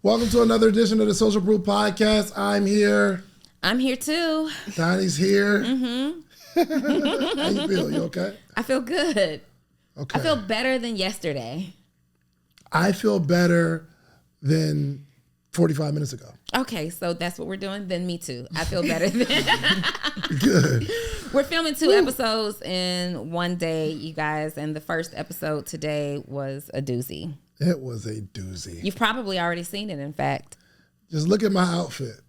Welcome to another edition of the Social Brew Podcast. I'm here. I'm here too. Donnie's here. Mm-hmm. How you feel? You okay? I feel good. Okay. I feel better than yesterday. I feel better than 45 minutes ago. Okay, so that's what we're doing. Then me too. I feel better than. Good. We're filming 2 episodes in one day, you guys, and the first episode today was a doozy. It was a doozy. You've probably already seen it, in fact. Just look at my outfit.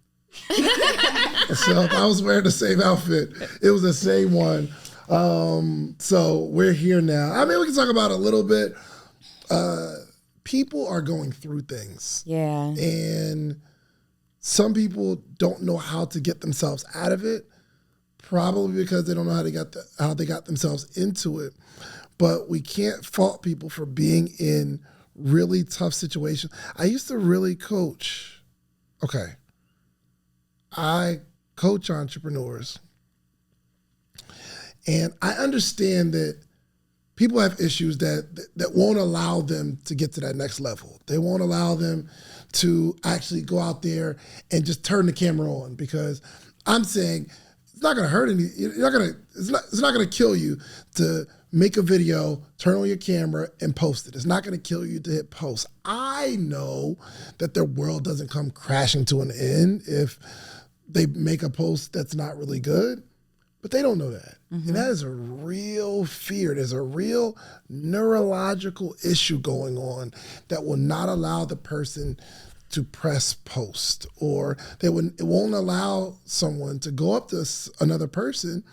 So if I was wearing the same outfit, it was the same one. So we're here now. I mean, we can talk about it a little bit. People are going through things. Yeah. And some people don't know how to get themselves out of it, probably because they don't know how they got themselves into it. But we can't fault people for being in really tough situations. I used to really coach. Okay. I coach entrepreneurs. And I understand that people have issues that won't allow them to get to that next level. They won't allow them to actually go out there and just turn the camera on, because I'm saying it's not going to hurt it's not going to kill you to make a video, turn on your camera and post it. It's not going to kill you to hit post. I know that their world doesn't come crashing to an end if they make a post that's not really good. But they don't know that. Mm-hmm. And that is a real fear. There's a real neurological issue going on that will not allow the person to press post, or it won't allow someone to go up to another person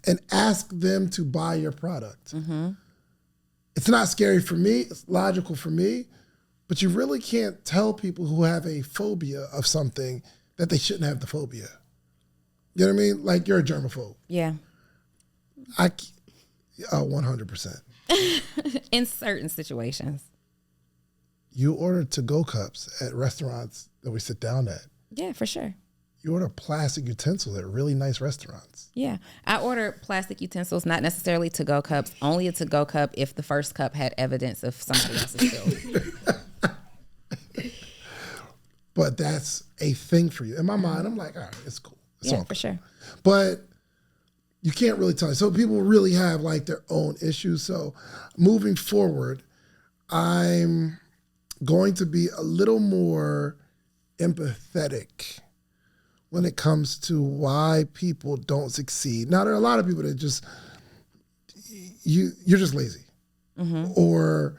and ask them to buy your product. Mm-hmm. It's not scary for me. It's logical for me. But you really can't tell people who have a phobia of something that they shouldn't have the phobia. You know what I mean? Like, you're a germaphobe. Yeah. 100%. In certain situations. You order to-go cups at restaurants that we sit down at. Yeah, for sure. You order plastic utensils at really nice restaurants. Yeah. I order plastic utensils, not necessarily to-go cups, only a to-go cup if the first cup had evidence of somebody else's spill. But that's a thing for you. In my mind, I'm like, all right, it's cool. It's yeah, all for cool. sure. But you can't really tell. So people really have like their own issues. So moving forward, I'm going to be a little more empathetic when it comes to why people don't succeed. Now, there are a lot of people that just, you're just lazy. Mm-hmm. Or,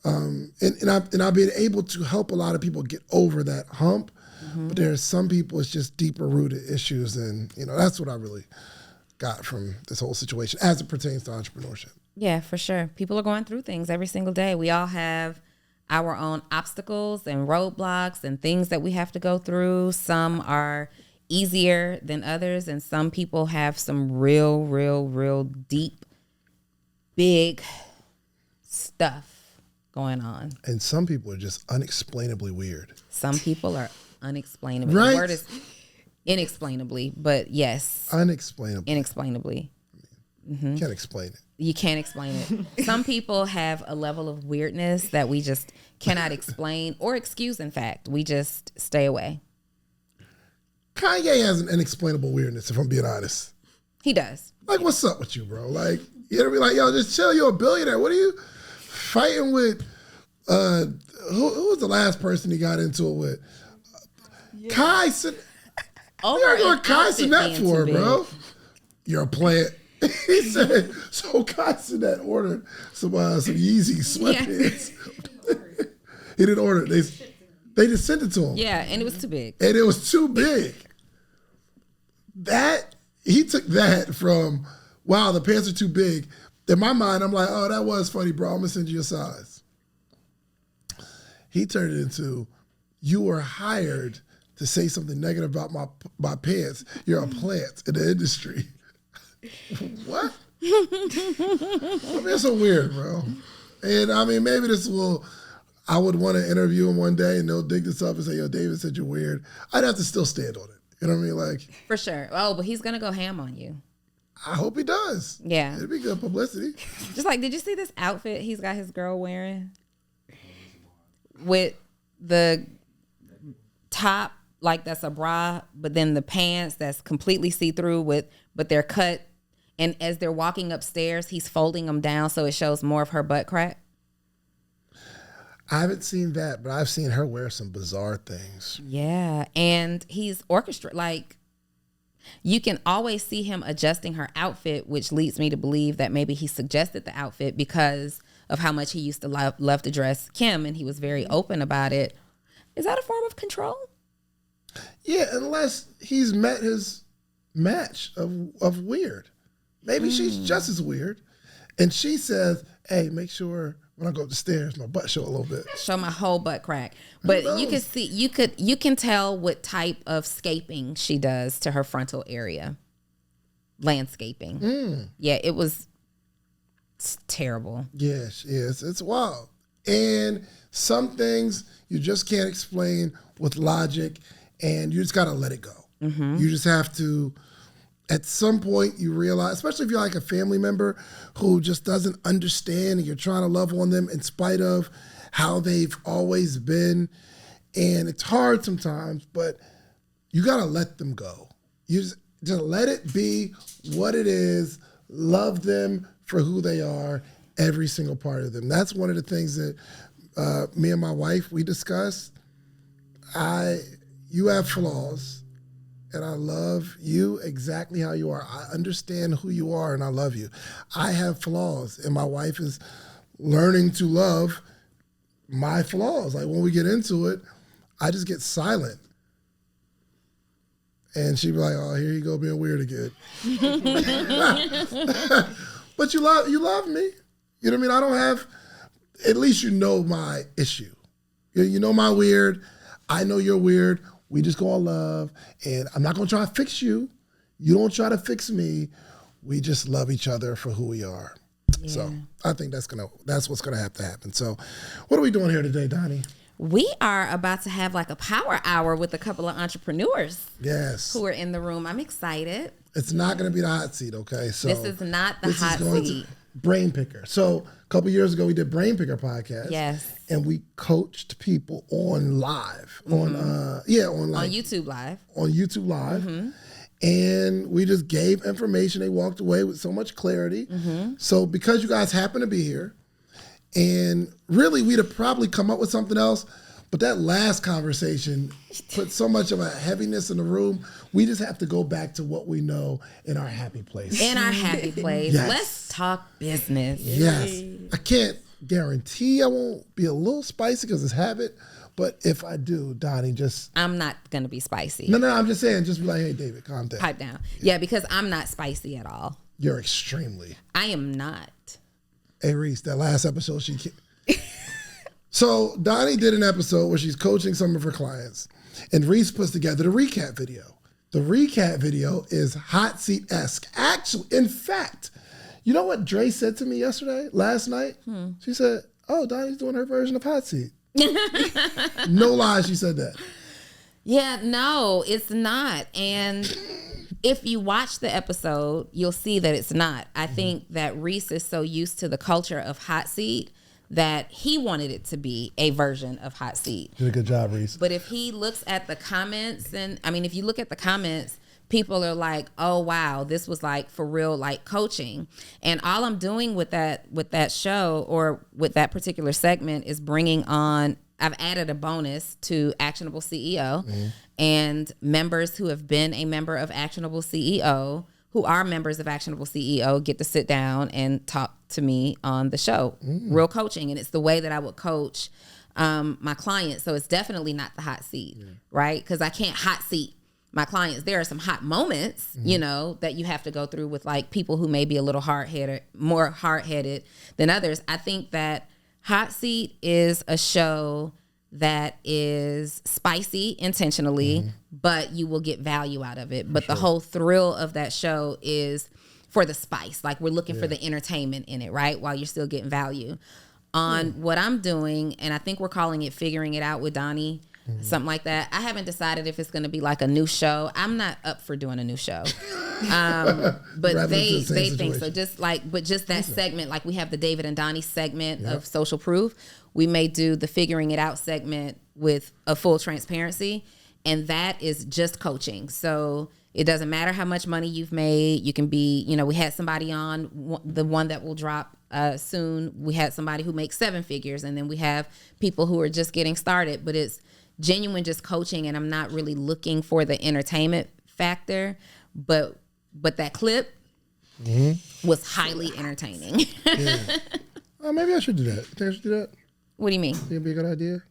and I've been able to help a lot of people get over that hump. Mm-hmm. But there are some people, it's just deeper rooted issues. And, that's what I really got from this whole situation as it pertains to entrepreneurship. Yeah, for sure. People are going through things every single day. We all have our own obstacles and roadblocks and things that we have to go through. Some are easier than others, and some people have some real deep, big stuff going on. And some people are just unexplainably weird. Some people are unexplainably. Right? The word is inexplainably, but yes. Inexplainably. Mm-hmm. Can't explain it. You can't explain it. Some people have a level of weirdness that we just cannot explain or excuse, in fact. We just stay away. Kanye has an inexplainable weirdness, if I'm being honest. He does. Like, what's up with you, bro? Like, you're gonna be like, yo, just chill, you're a billionaire. What are you fighting with? Who was the last person he got into it with? Yeah. Kai said, you're what Kai said that for, bro. You're a plant. He said, so Kai said that ordered some Yeezy sweatpants. Yeah. He didn't order it. They just sent it to him. Yeah, and it was too big. And it was too big. He took that from, wow, the pants are too big. In my mind, I'm like, oh, that was funny, bro. I'm going to send you a size. He turned it into, you were hired to say something negative about my pants. You're a plant in the industry. What? I mean, it's so weird, bro. And I mean, maybe I would want to interview him one day and they'll dig this up and say, yo, David said you're weird. I'd have to still stand on it. You know what I mean? Like, for sure. Oh, but he's going to go ham on you. I hope he does. Yeah. It'd be good publicity. Just like, did you see this outfit he's got his girl wearing? With the top, like that's a bra, but then the pants that's completely see-through but they're cut. And as they're walking upstairs, he's folding them down so it shows more of her butt crack. I haven't seen that, but I've seen her wear some bizarre things. Yeah, and he's like, you can always see him adjusting her outfit, which leads me to believe that maybe he suggested the outfit because of how much he used to love to dress Kim, and he was very open about it. Is that a form of control? Yeah, unless he's met his match of weird. Maybe she's just as weird. And she says, hey, make sure when I go up the stairs, my butt show a little bit. Show my whole butt crack. But you can see, you can tell what type of scaping she does to her frontal area. Landscaping. Yeah, it's terrible. Yes, it's wild. And some things you just can't explain with logic, and you just got to let it go. You just have to, at some point you realize, especially if you're like a family member who just doesn't understand and you're trying to love on them in spite of how they've always been. And it's hard sometimes, but you got to let them go. You just let it be what it is. Love them for who they are, every single part of them. That's one of the things that me and my wife, we discuss. You have flaws. And I love you exactly how you are. I understand who you are, and I love you. I have flaws, and my wife is learning to love my flaws. Like, when we get into it, I just get silent. And she'd be like, oh, here you go being weird again. But you love me. You know what I mean? I don't have, at least you know my issue. You know my weird. I know you're weird. We just go on love, and I'm not gonna try to fix you. You don't try to fix me. We just love each other for who we are. Yeah. So I think that's what's gonna have to happen. So what are we doing here today, Donni? We are about to have like a power hour with a couple of entrepreneurs. Yes. Who are in the room. I'm excited. It's not gonna be the hot seat, okay? So this is not the hot seat. Brain Picker. So a couple years ago, we did Brain Picker podcast. Yes. And we coached people on live, on YouTube Live. On YouTube Live. And we just gave information. They walked away with so much clarity. So because you guys happen to be here, and really we'd have probably come up with something else, but that last conversation put so much of a heaviness in the room. We just have to go back to what we know in our happy place. In our happy place. Yes. Let's talk business. Yes. I can't guarantee I won't be a little spicy because it's habit, but if I do, Donni, I'm not going to be spicy. No, I'm just saying, just be like, hey, David, calm down. Pipe down. Yeah, because I'm not spicy at all. You're extremely. I am not. Hey, Reese, that last episode, So Donni did an episode where she's coaching some of her clients, and Reese puts together the recap video. The recap video is hot seat-esque. Actually, in fact, you know what Dre said to me last night? She said, oh, Donnie's doing her version of hot seat. No lie, she said that. Yeah, no, it's not. And if you watch the episode, you'll see that it's not. I think that Reese is so used to the culture of hot seat that he wanted it to be a version of hot seat. Did a good job, Reese. But if he looks at the comments, if you look at the comments, people are like, oh, wow, this was like for real, like coaching. And all I'm doing with that show or with that particular segment is bringing on, I've added a bonus to Actionable CEO and members who have been a member of Actionable CEO, who are members of Actionable CEO, get to sit down and talk to me on the show. Real coaching. And it's the way that I would coach my clients. So it's definitely not the hot seat, right? Because I can't hot seat my clients. There are some hot moments, that you have to go through with like people who may be a little more hard-headed than others. I think that Hot Seat is a show that is spicy intentionally, but you will get value out of it. But the whole thrill of that show is for the spice. Like, we're looking for the entertainment in it, right? While you're still getting value. On what I'm doing, and I think we're calling it Figuring It Out with Donni, something like that. I haven't decided if it's going to be like a new show. I'm not up for doing a new show. But they think so. Just that segment, like we have the David and Donni segment of Social Proof. We may do the Figuring It Out segment with a full transparency. And that is just coaching. So it doesn't matter how much money you've made. You can be, we had somebody on, the one that will drop soon. We had somebody who makes 7 figures, and then we have people who are just getting started, but it's genuine just coaching. And I'm not really looking for the entertainment factor, but that clip was highly entertaining. Yeah. Maybe I should do that. You think I should do that? What do you mean? Think it'd be a good idea?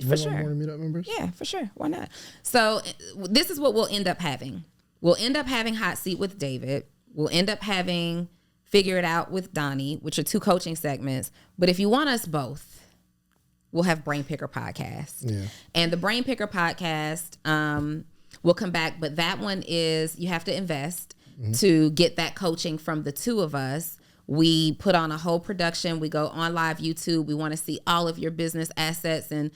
For sure. More meetup members? Yeah, for sure. Why not? So this is what we'll end up having. We'll end up having Hot Seat with David. We'll end up having Figure It Out with Donni, which are 2 coaching segments. But if you want us both, we'll have Brain Picker Podcast. Yeah. And the Brain Picker Podcast will come back. But that one is, you have to invest to get that coaching from the 2 of us. We put on a whole production. We go on live YouTube. We want to see all of your business assets and,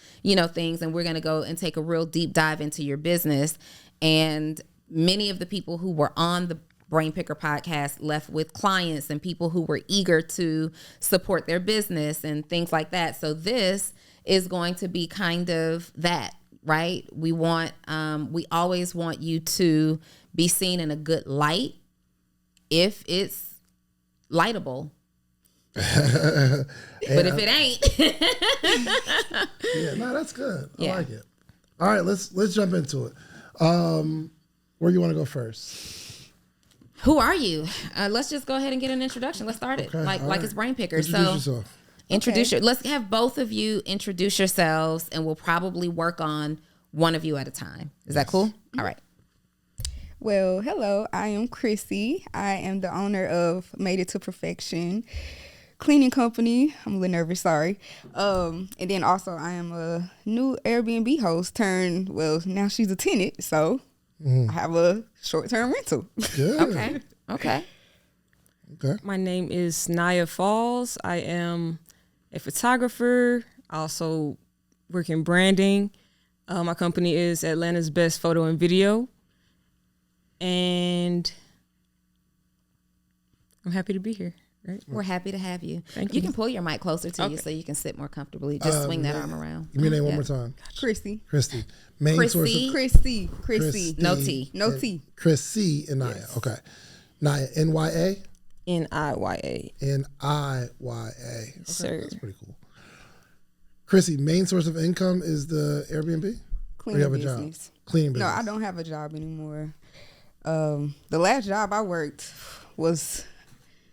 things. And we're going to go and take a real deep dive into your business. And many of the people who were on the Brain Picker Podcast left with clients and people who were eager to support their business and things like that. So this is going to be kind of that, right? We always want you to be seen in a good light if it's lightable. But if it ain't. Yeah, no, that's good. I Yeah. like it. All right, let's jump into it. Where you want to go first? Who are you? Let's just go ahead and get an introduction. Let's start it like it's Brain Picker. Introduce yourself. Introduce let's have both of you introduce yourselves, and we'll probably work on one of you at a time. Is that cool? All right. Well, hello, I am Chrissy. I am the owner of Made It to Perfection cleaning company. I'm a little nervous, sorry. And then also I am a new Airbnb host now she's a tenant, so I have a short-term rental. Good. Okay. My name is Naya Falls. I am a photographer. I also work in branding. My company is Atlanta's Best Photo and Video. And I'm happy to be here. Right? We're happy to have you. Thank You you. can pull your mic closer to you so you can sit more comfortably. Just swing that arm around. Give me your name one more time. Chrissy. Christy. Main source of Chrissy. No T. No T. Chrissy and Naya. Yes. Okay. Naya, N-Y-A? N-I-Y-A. N-I-Y-A. Okay, Sir. that's pretty cool. Chrissy, main source of income is the Airbnb? Or you have a business. job? Cleaning business. No, I don't have a job anymore. The last job I worked was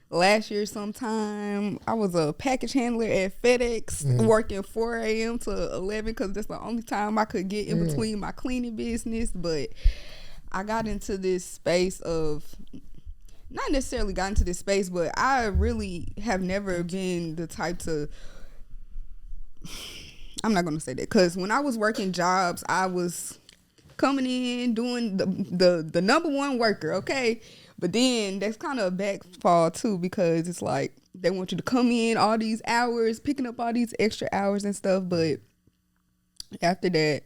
last year sometime. I was a package handler at FedEx, working 4 a.m. to 11 because that's the only time I could get in between my cleaning business. But I got into this space of, not necessarily got into this space, but I really have never been the type to, I'm not going to say that, because when I was working jobs, I was coming in doing the number one worker, okay? But then that's kind of a backfall too, because it's like they want you to come in all these hours, picking up all these extra hours and stuff. But after that,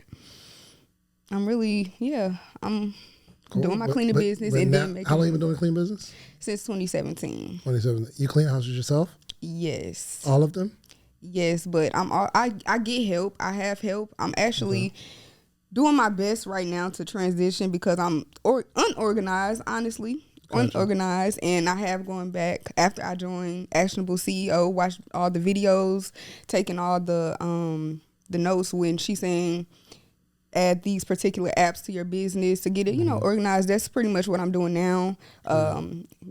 I'm really, I'm Cool. doing my cleaning business. And now, then how long you been doing cleaning business? Since 2017. 2017. You clean houses yourself? Yes. All of them? Yes, but I get help. I have help. I'm actually doing my best right now to transition because I'm unorganized, honestly. Gotcha. Unorganized, and I have gone back after I joined Actionable CEO, watched all the videos, taking all the notes when she's saying add these particular apps to your business to get it, organized. That's pretty much what I'm doing now.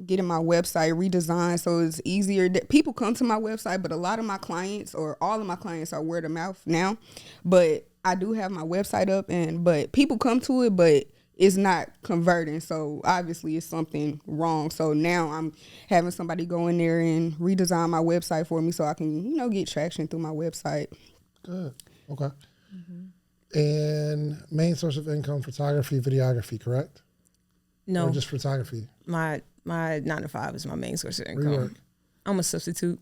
Getting my website redesigned so it's easier. That people come to my website, but a lot of my clients or all of my clients are word of mouth now. But I do have my website up, but people come to it, but it's not converting. So obviously it's something wrong. So now I'm having somebody go in there and redesign my website for me so I can, get traction through my website. Good. Okay. And main source of income, photography, videography, correct? No, Or just photography? my 9 to 5 is my main source of Where you income. work? I'm a substitute.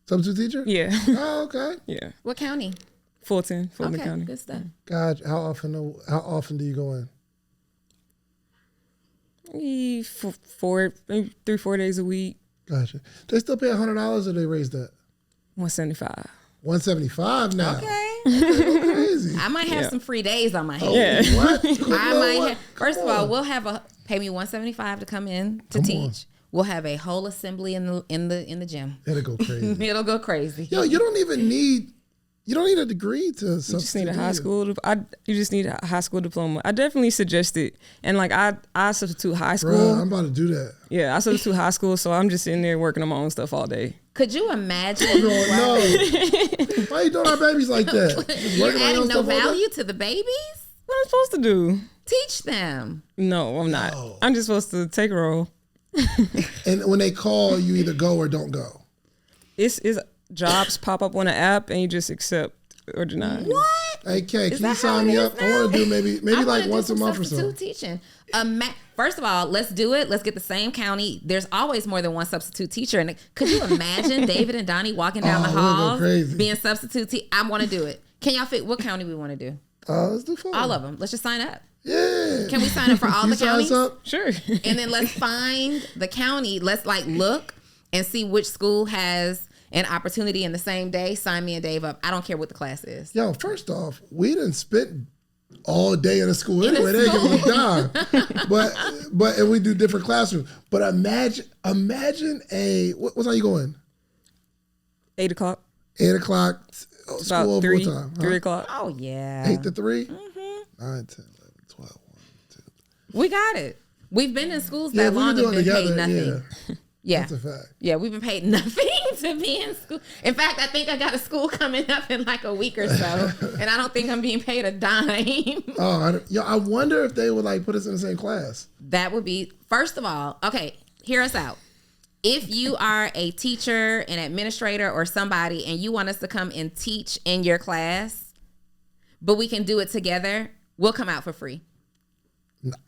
Substitute teacher? Yeah. Oh, okay. Yeah. What county? Fulton Okay, County. good stuff. God, how often do you go in? Maybe 3-4 days a week. Gotcha. They still pay $100 or they raised that? $175. $175 now. Okay. Okay, crazy. I might have some free days on my hands. Yeah. What? First of all, we'll have pay me $175 to come in to teach. We'll have a whole assembly in the gym. It'll go crazy. It'll go crazy. Yo, you don't need a degree to. You just need a high school. You just need a high school diploma. I definitely suggest it. And like I substitute high school. Bruh, I'm about to do that. Yeah, I substitute high school, so I'm just in there working on my own stuff all day. Could you imagine? No. Why you doing our babies like that? Just You're working on your adding no stuff all day? value to the babies? What am I supposed to do? Teach them. No, I'm not. I'm just supposed to take a role. And when they call, you either go or don't go. It's jobs pop up on the app and you just accept or deny. What? Hey, Kay, Is can you that how sign it me is up? I now? want to do maybe I like wanna once do a some month or so. substitute teaching. First of all, let's do it. Let's get the same county. There's always more than one substitute teacher. And could you imagine David and Donni walking down the we'll go hall crazy. being substitute teachers? I want to do it. Can y'all fit what county we want to do? Let's do 4. All of them. Let's just sign up. Yeah. Can we sign up for all You the sign counties? us up? Sure. And then let's find the county. Let's look and see which school has an opportunity in the same day. Sign me and Dave up. I don't care what the class is. Yo, first off, we didn't spend all day in a school anyway. They give us a dime. But and we do different classrooms. But imagine what time you going? 8 o'clock. 8 o'clock. It's School about over 3 what time? 3 o'clock. Oh, yeah. 8 to 3? 9, 10, 11, 12, 1, 2. We got it. We've been in schools Yeah, that we long been and doing been it paid together. nothing. Yeah. Yeah. That's a fact. Yeah, we've been paid nothing to be in school. In fact, I think I got a school coming up in like a week or so, and I don't think I'm being paid a dime. I wonder if they would like put us in the same class. That would be, first of all, okay, hear us out. If you are a teacher, an administrator, or somebody, and you want us to come and teach in your class, but we can do it together, we'll come out for free.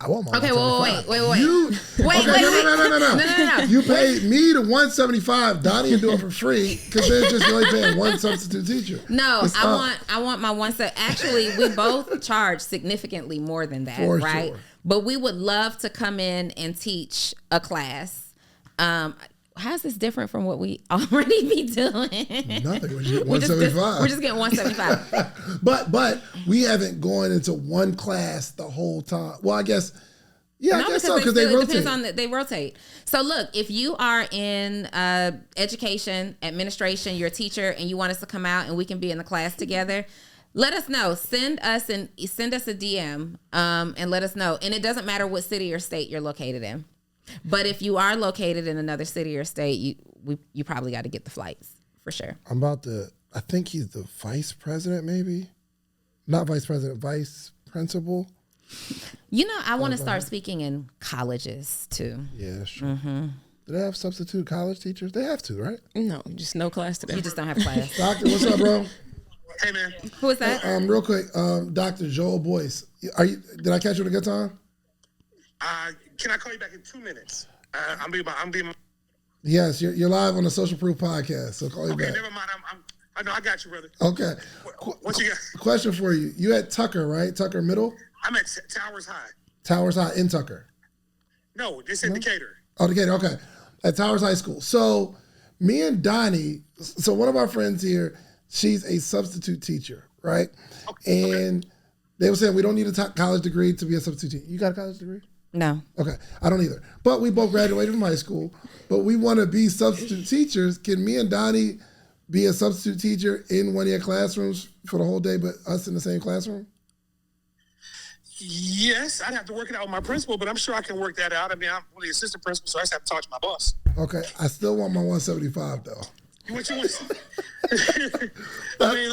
I want my Okay, $175. wait. Wait. No. You paid me the $175. Donni will do it for free because they're just really paying one substitute teacher. No, I want my one set. Actually, we both charge significantly more than that, For right? sure. But we would love to come in and teach a class. How's this different from what we already be doing? Nothing. We're just getting $175. We're just getting $175. But we haven't gone into one class the whole time. Well, I guess. Yeah, I guess so because they rotate. Depends on they rotate. So look, if you are in education, administration, you're a teacher, and you want us to come out and we can be in the class together, let us know. Send us a DM and let us know. And it doesn't matter what city or state you're located in. But if you are located in another city or state, you probably got to get the flights for sure. I think he's the vice president, maybe. Not vice president, vice principal. You know, I want to start speaking in colleges too. Yeah, sure. Mm-hmm. Do they have substitute college teachers? They have to, right? No, just no class today. You just don't have class. Doctor, what's up, bro? Hey, man. Who is that? Real quick, Dr. Joel Boyce. Did I catch you at a good time? Can I call you back in 2 minutes? I'm being. Yes, you're live on the Social Proof podcast, so call you back. Okay, never mind. I know I got you, brother. Okay. What you got? Question for you. You at Tucker, right? Tucker Middle? I'm at Towers High. Towers High in Tucker. No, this in Decatur. Oh, Decatur, okay. At Towers High School. So me and Donni, so one of our friends here, she's a substitute teacher, right? And they were saying we don't need a college degree to be a substitute teacher. You got a college degree? No. Okay, I don't either. But we both graduated from high school, but we want to be substitute teachers. Can me and Donni be a substitute teacher in one of your classrooms for the whole day, but us in the same classroom? Yes, I'd have to work it out with my principal, but I'm sure I can work that out. I mean, I'm only assistant principal, so I just have to talk to my boss. Okay, I still want my 175 though. What you want? I mean,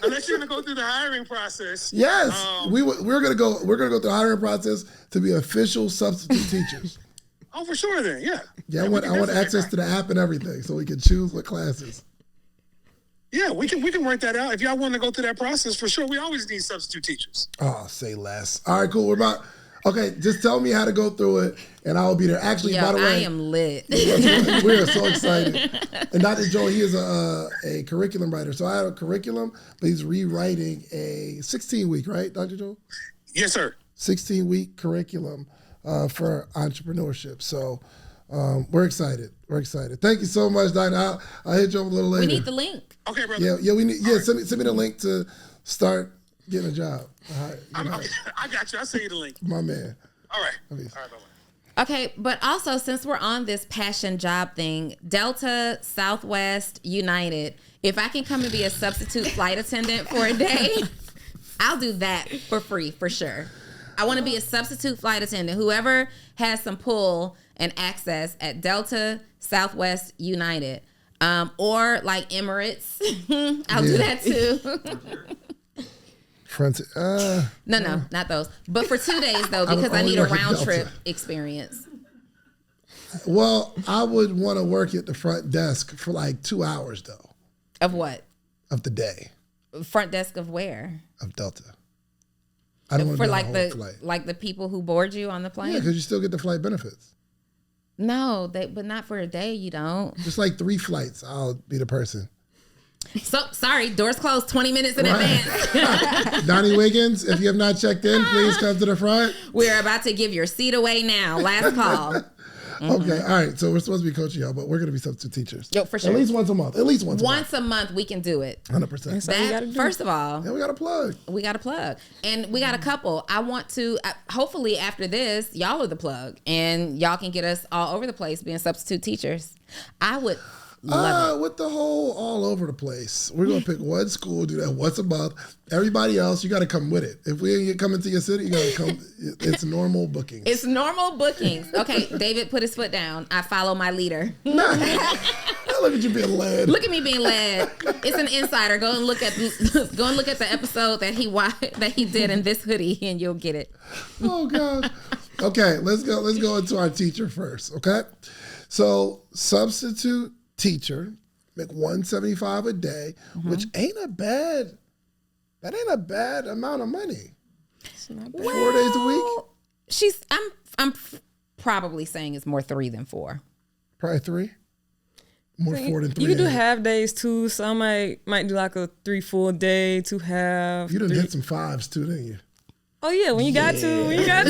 unless you're gonna go through the hiring process. Yes, we're gonna go through the hiring process to be official substitute teachers. Oh, for sure then, yeah. Yeah, I want access to the app and everything so we can choose what classes. Yeah, we can work that out. If y'all want to go through that process, for sure, we always need substitute teachers. Oh, say less. All right, cool. Okay, just tell me how to go through it, and I'll be there. Actually, by the way, I am lit. we are so excited. And Dr. Joel, he is a curriculum writer. So I have a curriculum, but he's rewriting a 16-week, right, Dr. Joel? Yes, sir. 16-week curriculum for entrepreneurship. So we're excited. Thank you so much, Dr. I'll hit you up a little later. We need the link. Okay, brother. Yeah. We need. Yeah, send me the link to start Getting a job. All right. I got you. I'll send you the link. My man. All right. All right, bye-bye. Okay, but also since we're on this passion job thing, Delta, Southwest, United, if I can come and be a substitute flight attendant for a day, I'll do that for free for sure. I want to be a substitute flight attendant. Whoever has some pull and access at Delta, Southwest, United, or like Emirates, I'll do that too. No, not those. But for 2 days though, because I need a round trip experience. Well, I would want to work at the front desk for like 2 hours though. Of what? Of the day. Front desk of where? Of Delta. I don't want to for do like the whole flight. Like the people who board you on the plane. Yeah, because you still get the flight benefits. No, but not for a day. You don't. Just like 3 flights, I'll be the person. So sorry, doors closed 20 minutes in advance. Donnie Wiggins, if you have not checked in, please come to the front. We're about to give your seat away now. Last call. Okay, all right. So we're supposed to be coaching y'all, but we're going to be substitute teachers. Yo, for sure. At least once a month. Once a month, we can do it. 100%. That, first of all, and we got a plug. And we got a couple. I want to, hopefully after this, y'all are the plug. And y'all can get us all over the place being substitute teachers. I would love it. With the whole all over the place, we're going to pick one school, do that once a month. Everybody else, you got to come with it. If we ain't coming to your city, you got to come. It's normal bookings. It's normal bookings. Okay, David put his foot down. I follow my leader. Look at you being led. Look at me being led. It's an insider. Go and look at the episode that he did in this hoodie, and you'll get it. Oh gosh. Okay, let's go into our teacher first. Okay, so substitute teacher make $175 a day, which ain't a bad amount of money. It's not bad. 4 days a week. I'm probably saying it's more 3 than 4. Probably 3. More 4 than 3. You can do half days too. So I might do like a 3 full day, 2 half. You done hit some 5s too, didn't you? Oh yeah, when you got to. Yeah,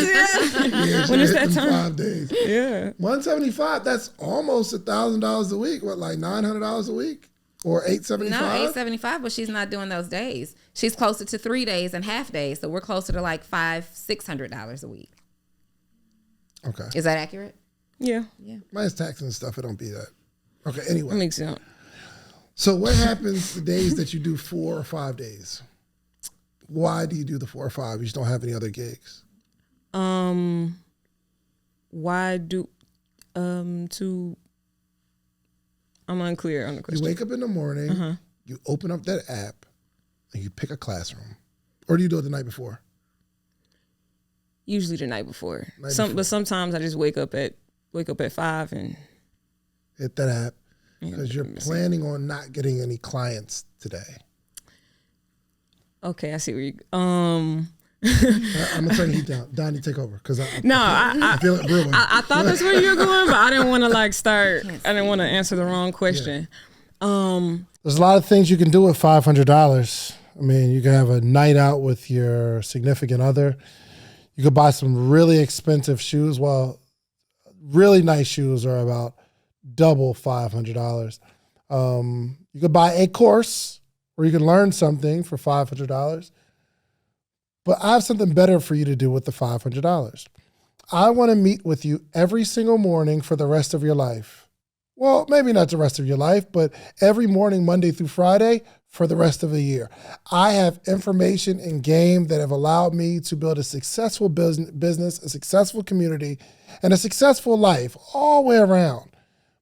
When it's that them time. 5 days. Yeah. $175. That's almost $1,000 a week. What, like $900 a week, or $875? No, $875, but she's not doing those days. She's closer to 3 days and half days, so we're closer to like $500-$600 a week. Okay. Is that accurate? Yeah. Minus taxes and stuff, it don't be that. Okay. Anyway. That makes sense. So what happens the days that you do 4 or 5 days? Why do you do the 4 or 5? You just don't have any other gigs. Why do I'm unclear on the question. You wake up in the morning, you open up that app, and you pick a classroom. Or do you do it the night before? Usually the night before. Before. But sometimes I just wake up at 5 and hit that app because you're planning on not getting any clients today. Okay, I see where you. I'm gonna turn the heat down. Donnie, take over because I feel it brewing. I thought that's where you were going, but I didn't want to start. I didn't want to answer the wrong question. Yeah. There's a lot of things you can do with $500. I mean, you can have a night out with your significant other. You could buy some really expensive shoes. Well, really nice shoes are about double $500. You could buy a course where you can learn something for $500. But I have something better for you to do with the $500. I want to meet with you every single morning for the rest of your life. Well, maybe not the rest of your life, but every morning, Monday through Friday, for the rest of the year. I have information and game that have allowed me to build a successful business, a successful community, and a successful life all the way around.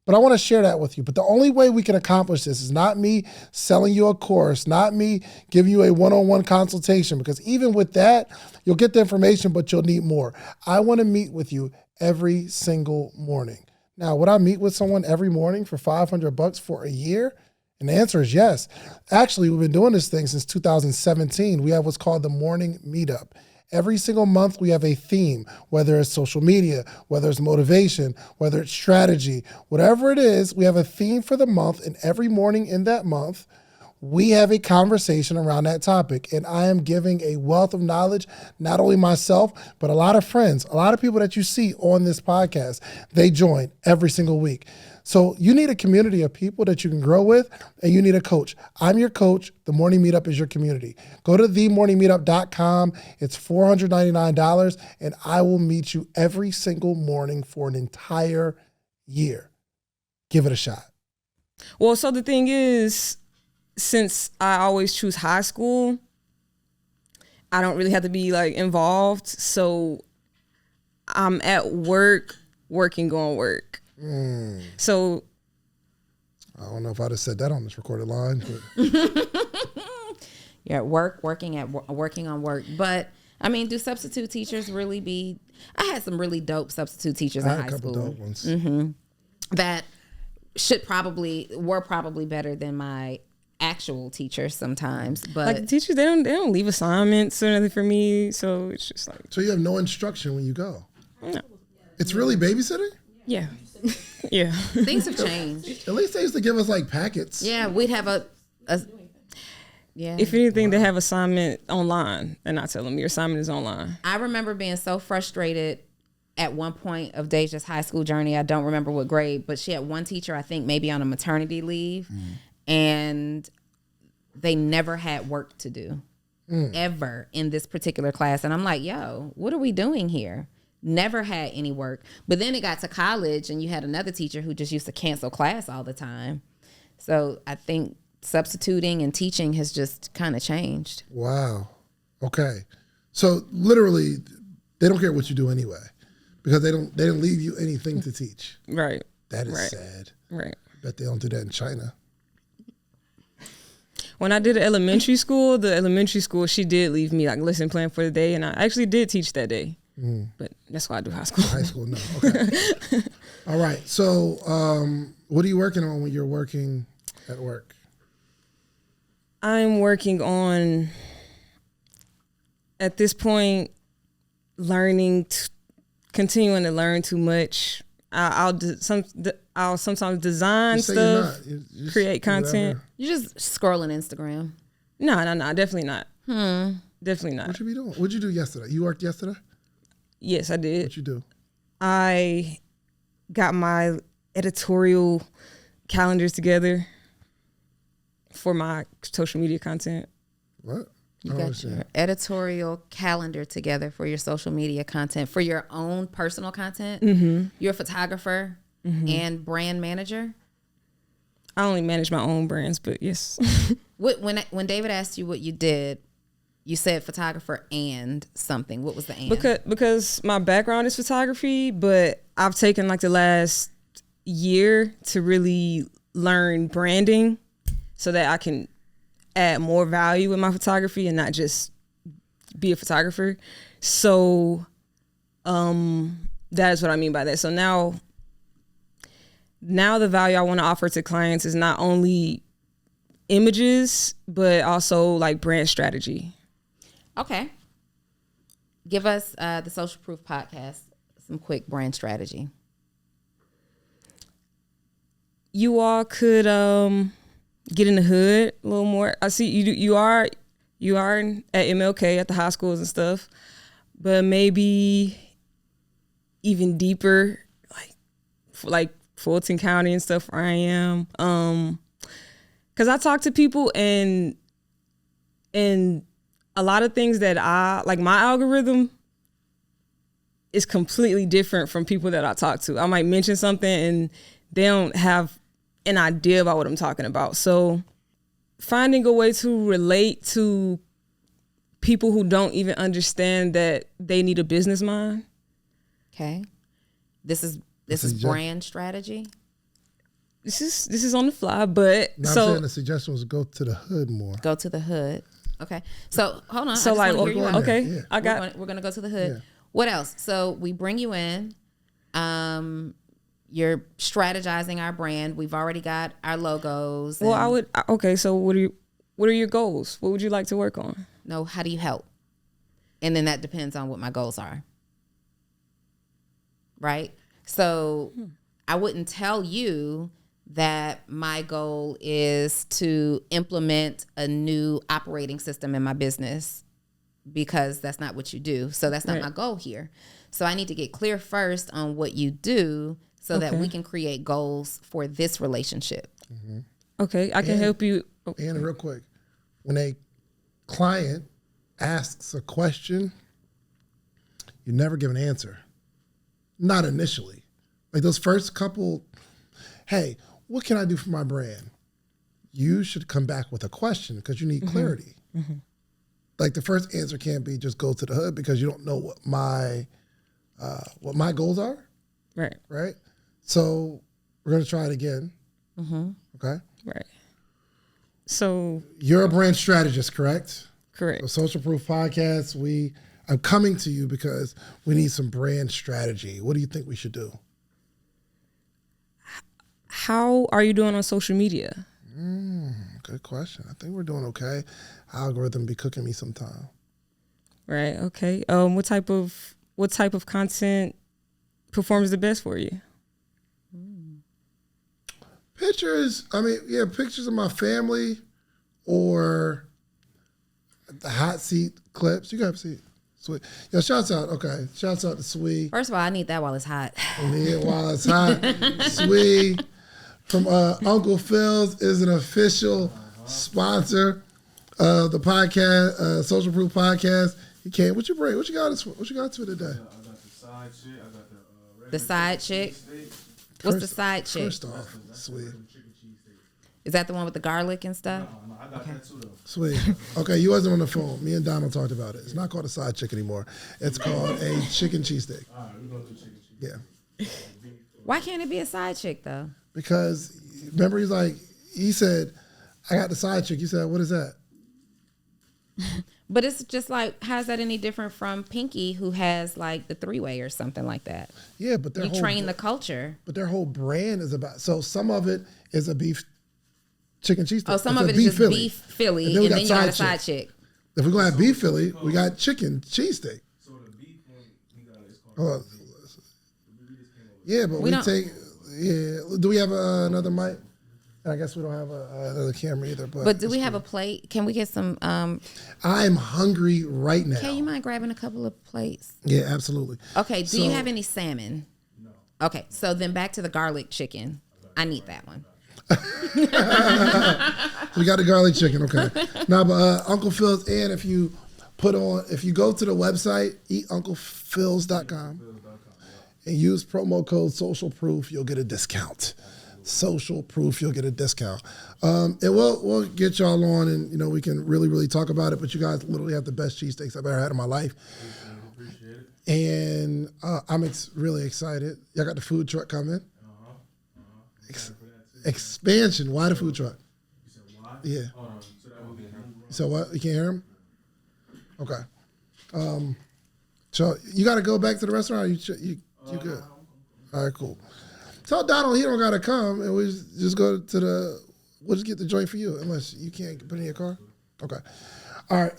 But I want to share that with you. But the only way we can accomplish this is not me selling you a course, not me giving you a one-on-one consultation, because even with that, you'll get the information, but you'll need more. I want to meet with you every single morning. Now, would I meet with someone every morning for $500 for a year? And the answer is yes. Actually, we've been doing this thing since 2017. We have what's called the Morning Meetup. Every single month we have a theme, whether it's social media, whether it's motivation, whether it's strategy, whatever it is, we have a theme for the month, and every morning in that month, we have a conversation around that topic. And I am giving a wealth of knowledge, not only myself, but a lot of friends, a lot of people that you see on this podcast, they join every single week. So you need a community of people that you can grow with, and you need a coach. I'm your coach. The Morning Meetup is your community. Go to themorningmeetup.com. It's $499, and I will meet you every single morning for an entire year. Give it a shot. Well, so the thing is, since I always choose high school, I don't really have to be like involved. So I'm at work, working, going work. So I don't know if I'd have said that on this recorded line. But. You're at work, working on work. But I mean, do substitute teachers really be? I had some really dope substitute teachers in high school. Dope ones. That were probably better than my actual teachers sometimes. But like teachers, they don't leave assignments or nothing for me. So it's just like. So you have no instruction when you go. No. It's really babysitting? Yeah. Yeah. Things have changed. At least they used to give us like packets. Yeah, we'd have a yeah. If anything, they have assignment online, and I tell them your assignment is online. I remember being so frustrated at one point of Deja's high school journey. I don't remember what grade, but she had one teacher, I think maybe on a maternity leave, and they never had work to do ever in this particular class. And I'm like, yo, what are we doing here? Never had any work. But then it got to college and you had another teacher who just used to cancel class all the time. So I think substituting and teaching has just kind of changed. Wow. Okay. So literally they don't care what you do anyway because they didn't leave you anything to teach. Right. That is sad. Right. I bet they don't do that in China. When I did elementary school, she did leave me like lesson plan for the day, and I actually did teach that day. But that's why I do high school. High school, no. Okay. All right. So what are you working on when you're working at work? I'm working on, at this point, continuing to learn too much. I'll sometimes design stuff, create content. You're just scrolling Instagram. No, definitely not. Definitely not. What you be doing? What'd you do yesterday? You worked yesterday? Yes, I did. What'd you do? I got my editorial calendars together for my social media content. What? You got your editorial calendar together for your social media content, for your own personal content. You're a photographer and brand manager. I only manage my own brands, but yes. When David asked you what you did, you said photographer and something. What was the and? Because my background is photography, but I've taken like the last year to really learn branding so that I can add more value in my photography and not just be a photographer. So that is what I mean by that. So now the value I want to offer to clients is not only images, but also like brand strategy. Okay. Give us the Social Proof podcast some quick brand strategy. You all could get in the hood a little more. I see you are at MLK at the high schools and stuff, but maybe even deeper, like Fulton County and stuff where I am. Because I talk to people and a lot of things that my algorithm is completely different from people that I talk to. I might mention something and they don't have an idea about what I'm talking about. So finding a way to relate to people who don't even understand that they need a business mind. Okay. This is brand strategy. This is on the fly, but no, I'm saying the suggestion was go to the hood more. Go to the hood. Okay. So hold on. So we're gonna go to the hood. Yeah. What else? So we bring you in. You're strategizing our brand. We've already got our logos. Well, so what are your goals? What would you like to work on? No, how do you help? And then that depends on what my goals are. Right? So I wouldn't tell you that my goal is to implement a new operating system in my business because that's not what you do. So that's not my goal here. So I need to get clear first on what you do so that we can create goals for this relationship. Okay, I can help you. And real quick, when a client asks a question, you never give an answer. Not initially. Like those first couple, hey, what can I do for my brand? You should come back with a question because you need clarity. Like the first answer can't be just go to the hood because you don't know what my goals are. Right. So we're gonna try it again. Okay. Right. So you're a brand strategist, correct? Correct. So Social Proof Podcast, I'm coming to you because we need some brand strategy. What do you think we should do? How are you doing on social media? Good question. I think we're doing okay. Algorithm be cooking me sometime. Right. Okay. What type of content performs the best for you? Pictures. I mean, yeah, pictures of my family or the hot seat clips. You got to see it. Sweet. Yo, shouts out. Okay. Shouts out to Swee. First of all, I need that while it's hot. Yeah, while it's hot. Swee from Uncle Phil's is an official sponsor of the podcast, Social Proof Podcast. He came. What you bring? What you got us for today? I got the side chick. I got The side chick. What's the side chick? First off, Sweet. Is that the one with the garlic and stuff? No, I got that too though. Sweet. Okay, you wasn't on the phone. Me and Donald talked about it. It's not called a side chick anymore. It's called a chicken cheesesteak. All right, we're gonna do chicken cheese. Yeah. Why can't it be a side chick though? Because remember, he said, I got the side chick. You said, what is that? But it's just like, how's that any different from Pinky, who has like the 3-way or something like that? Yeah, but you train the culture. But their whole brand is about. So some of it is a beef chicken cheesesteak. Oh, some of it is just beef Philly, and then you got a side chick. If we're gonna have beef Philly, we got chicken cheesesteak. So the beef one we got is called. Yeah, but we take. Yeah, do we have another mic? I guess we don't have another camera either. But do we have a plate? Can we get some? I'm hungry right now. Okay, you mind grabbing a couple of plates? Yeah, absolutely. Okay, do you have any salmon? No. Okay, so then back to the garlic chicken. I need that one. We got the garlic chicken. Okay. Now, but Uncle Phil's, and if you go to the website, eatuncle.phils.com and use promo code Social Proof, you'll get a discount. Social Proof, you'll get a discount. And we'll get y'all on, and we can really, really talk about it. But you guys literally have the best cheesesteaks I've ever had in my life. Appreciate it. And I'm really excited. Y'all got the food truck coming. Expansion. Why the food truck? You said why? Yeah. So that would be So what? You can't hear him? Okay. So you got to go back to the restaurant. Or you good? All right, cool. Tell Donald he don't got to come, and we just go to we'll just get the joint for you, unless you can't put it in your car. Okay. All right.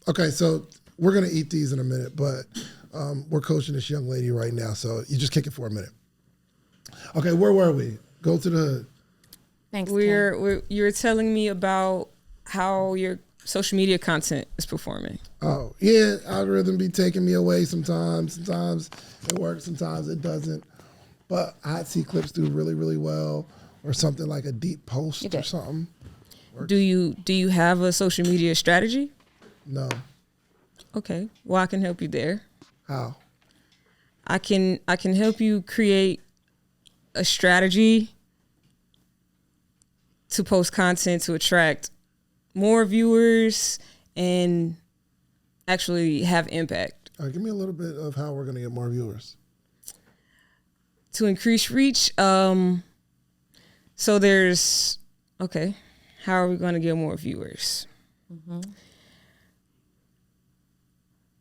Okay, so we're going to eat these in a minute, but we're coaching this young lady right now, so you just kick it for a minute. Okay, where were we? Go to the hood. Thanks. You were telling me about how your social media content is performing. Oh, yeah, algorithm be taking me away sometimes. Sometimes it works, sometimes it doesn't. But hot seat clips do really, really well, or something like a deep post or something. Do you have a social media strategy? No. Okay. Well, I can help you there. How? I can help you create a strategy to post content to attract more viewers and actually have impact. Give me a little bit of how we're going to get more viewers. To increase reach, so there's, okay, how are we going to get more viewers? Mm-hmm.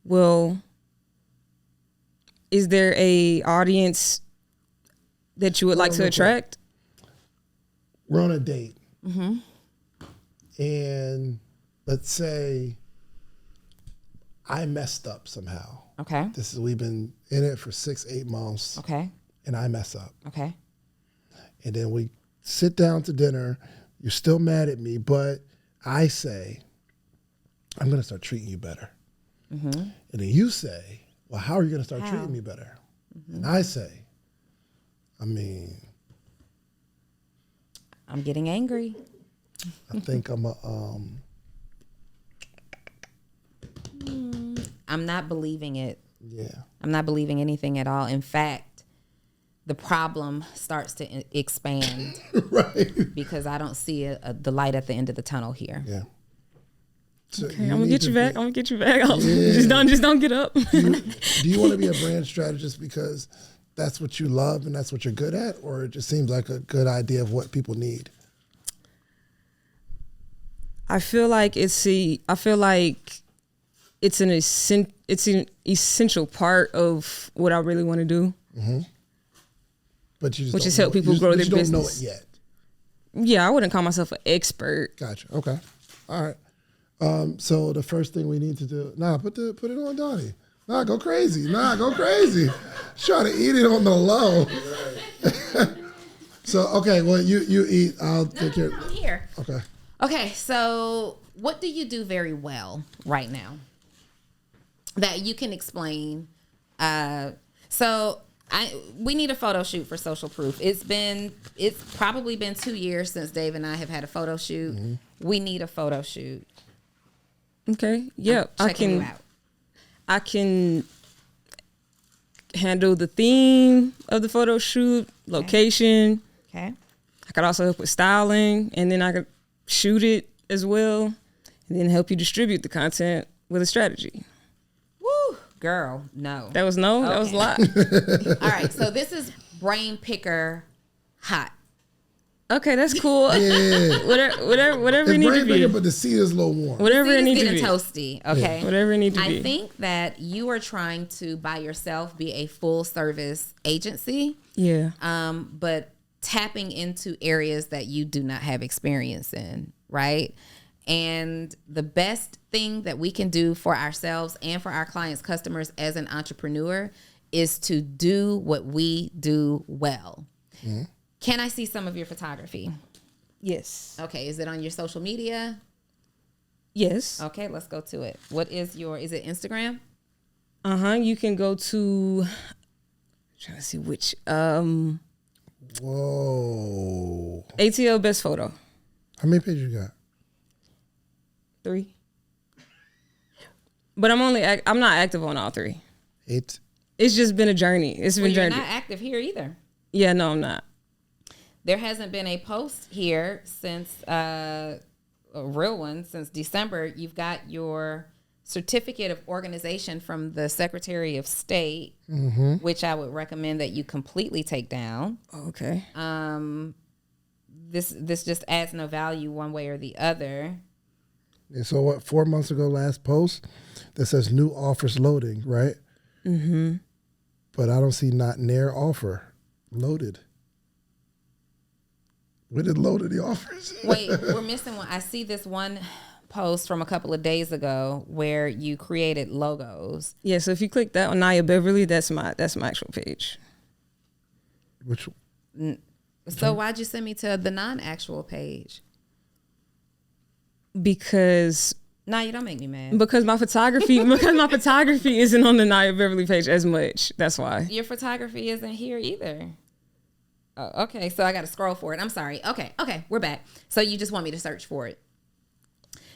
Well, is there a audience that you would like to attract? We're on a date. Mm-hmm. And let's say I messed up somehow. Okay. We've been in it for 6-8 months. Okay. And I mess up. Okay. And then we sit down to dinner. You're still mad at me, but I say, I'm going to start treating you better. Mm-hmm. And then you say, well, how are you going to start treating me better? Mm-hmm. And I say, I mean, I'm getting angry. I think I'm I'm not believing it. yeah. I'm not believing anything at all. In fact, the problem starts to expand Right. because I don't see the light at the end of the tunnel here. Yeah. So Okay, I'm gonna get you back. I'm gonna get you back. Yeah. Just don't get up. Do you want to be a brand strategist because that's what you love and that's what you're good at, or it just seems like a good idea of what people need? I feel like it's an essential part of what I really want to do. But you just Which don't is help know- people you grow just their don't know it business. yet. Yeah, I wouldn't call myself an expert. Gotcha. Okay. All right. So the first thing we need to do, put it on Donni. Go crazy. Go crazy. Try to eat it on the low. So okay, well you eat. I'll take care. I'm here. Okay. Okay, so what do you do very well right now that you can explain? We need a photo shoot for Social Proof. It's probably been 2 years since Dave and I have had a photo shoot. Mm-hmm. We need a photo shoot. Okay. Yeah, Checking you out. I can handle the theme of the photo shoot, location. Okay. I could also help with styling, and then I could shoot it as well, and then help you distribute the content with a strategy. Woo, girl, no. That was a lot. All right, so this is Brain Picker Hot. Okay, that's cool. Yeah. Whatever it It's need to brain bigger, be. but the seat is a little warm. Whatever it It's need to getting be. toasty, okay? Whatever it need to be. I think that you are trying to, by yourself, be a full service agency. Yeah. But tapping into areas that you do not have experience in, right? And the best thing that we can do for ourselves and for our clients, customers as an entrepreneur is to do what we do well. Mm-hmm. Can I see some of your photography? Yes. Okay, is it on your social media? Yes. Okay, let's go to it. Is it Instagram? You can go to, trying to see which, Whoa. ATL Best Photo. How many pages you got? 3. But I'm not active on all 3. 8. It's just been a journey. It's been You're journey. not active here either. Yeah, no, I'm not. There hasn't been a post here since a real one since December. You've got your certificate of organization from the Secretary of State, which I would recommend that you completely take down. Okay. This just adds no value one way or the other. And so what? 4 months ago, last post that says new offers loading, right? Mm-hmm. But I don't see not near offer loaded. We did loaded the offers. Wait, we're missing one. I see this one post from a couple of days ago where you created logos. Yeah, so if you click that on Nia Beverly, that's my actual page. Which? So why'd you send me to the non-actual page? Because You don't make me mad. because my photography isn't on the Nia Beverly page as much. That's why. Your photography isn't here either. Oh, okay, so I got to scroll for it. I'm sorry. Okay, we're back. So you just want me to search for it.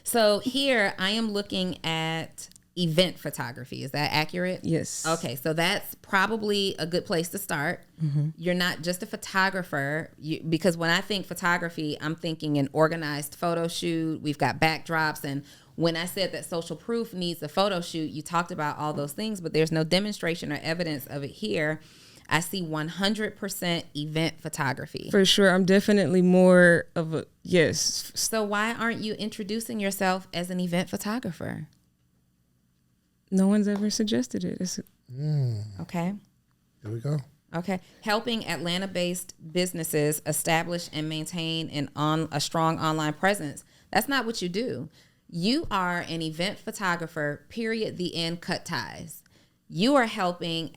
So here I am looking at event photography. Is that accurate? Yes. Okay, so that's probably a good place to start. Mm-hmm. You're not just a photographer, because when I think photography, I'm thinking an organized photo shoot. We've got backdrops. And when I said that Social Proof needs a photo shoot, you talked about all those things, but there's no demonstration or evidence of it here. I see 100% event photography. For sure. I'm definitely more of a, yes. So why aren't you introducing yourself as an event photographer? No one's ever suggested it. Okay. Here we go. Okay. Helping Atlanta-based businesses establish and maintain a strong online presence. That's not what you do. You are an event photographer, period, the end, cut ties. You are helping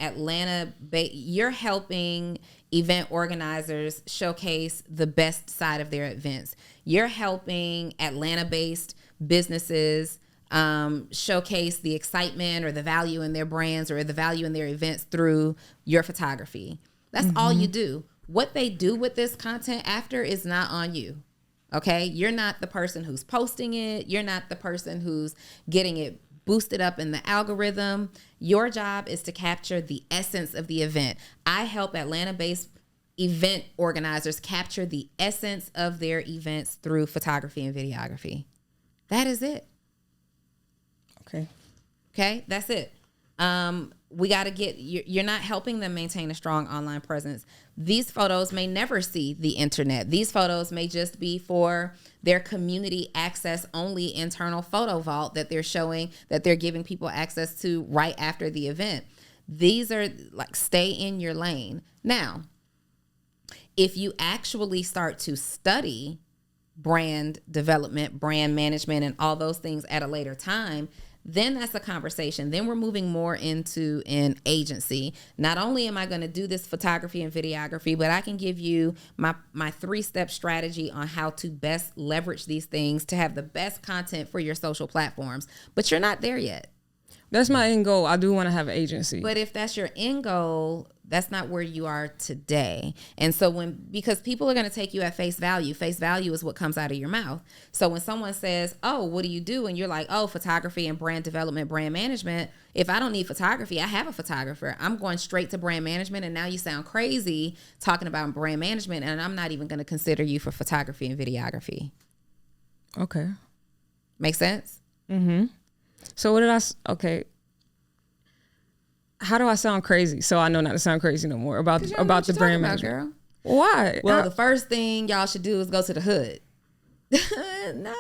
you're helping event organizers showcase the best side of their events. You're helping Atlanta-based businesses showcase the excitement or the value in their brands or the value in their events through your photography. That's all you do. what they do with this content after is not on you. Okay? You're not the person who's posting it. You're not the person who's getting it boosted up in the algorithm. Your job is to capture the essence of the event. I help Atlanta-based event organizers capture the essence of their events through photography and videography. That is it. Okay, that's it. We got to you're not helping them maintain a strong online presence. These photos may never see the internet. These photos may just be for their community access only internal photo vault that they're showing, that they're giving people access to right after the event. These are like, stay in your lane. Now, if you actually start to study brand development, brand management, and all those things at a later time, then that's a conversation. Then we're moving more into an agency. Not only am I going to do this photography and videography, but I can give you my 3-step strategy on how to best leverage these things to have the best content for your social platforms. But you're not there yet. That's my end goal. I do want to have an agency. But if that's your end goal, that's not where you are today. And so because people are going to take you at face value is what comes out of your mouth. So when someone says, oh, what do you do? And you're like, oh, photography and brand development, brand management. If I don't need photography, I have a photographer. I'm going straight to brand management. And now you sound crazy talking about brand management. And I'm not even going to consider you for photography and videography. Okay. Make sense? Mm-hmm. So how do I sound crazy? So I know not to sound crazy no more about the brand management. Girl. Why? Well, the first thing y'all should do is go to the hood. No.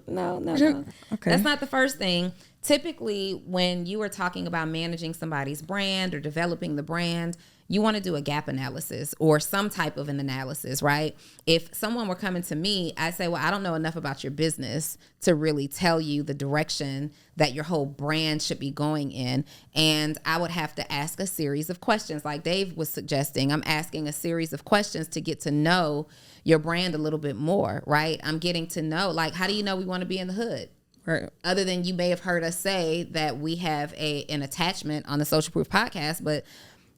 Okay. That's not the first thing. Typically, when you are talking about managing somebody's brand or developing the brand, you want to do a gap analysis or some type of an analysis, right? If someone were coming to me, I say, well, I don't know enough about your business to really tell you the direction that your whole brand should be going in. And I would have to ask a series of questions like Dave was suggesting. I'm asking a series of questions to get to know your brand a little bit more, right? I'm getting to know, like, how do you know we want to be in the hood? Right. Other than you may have heard us say that we have an attachment on the Social Proof podcast, but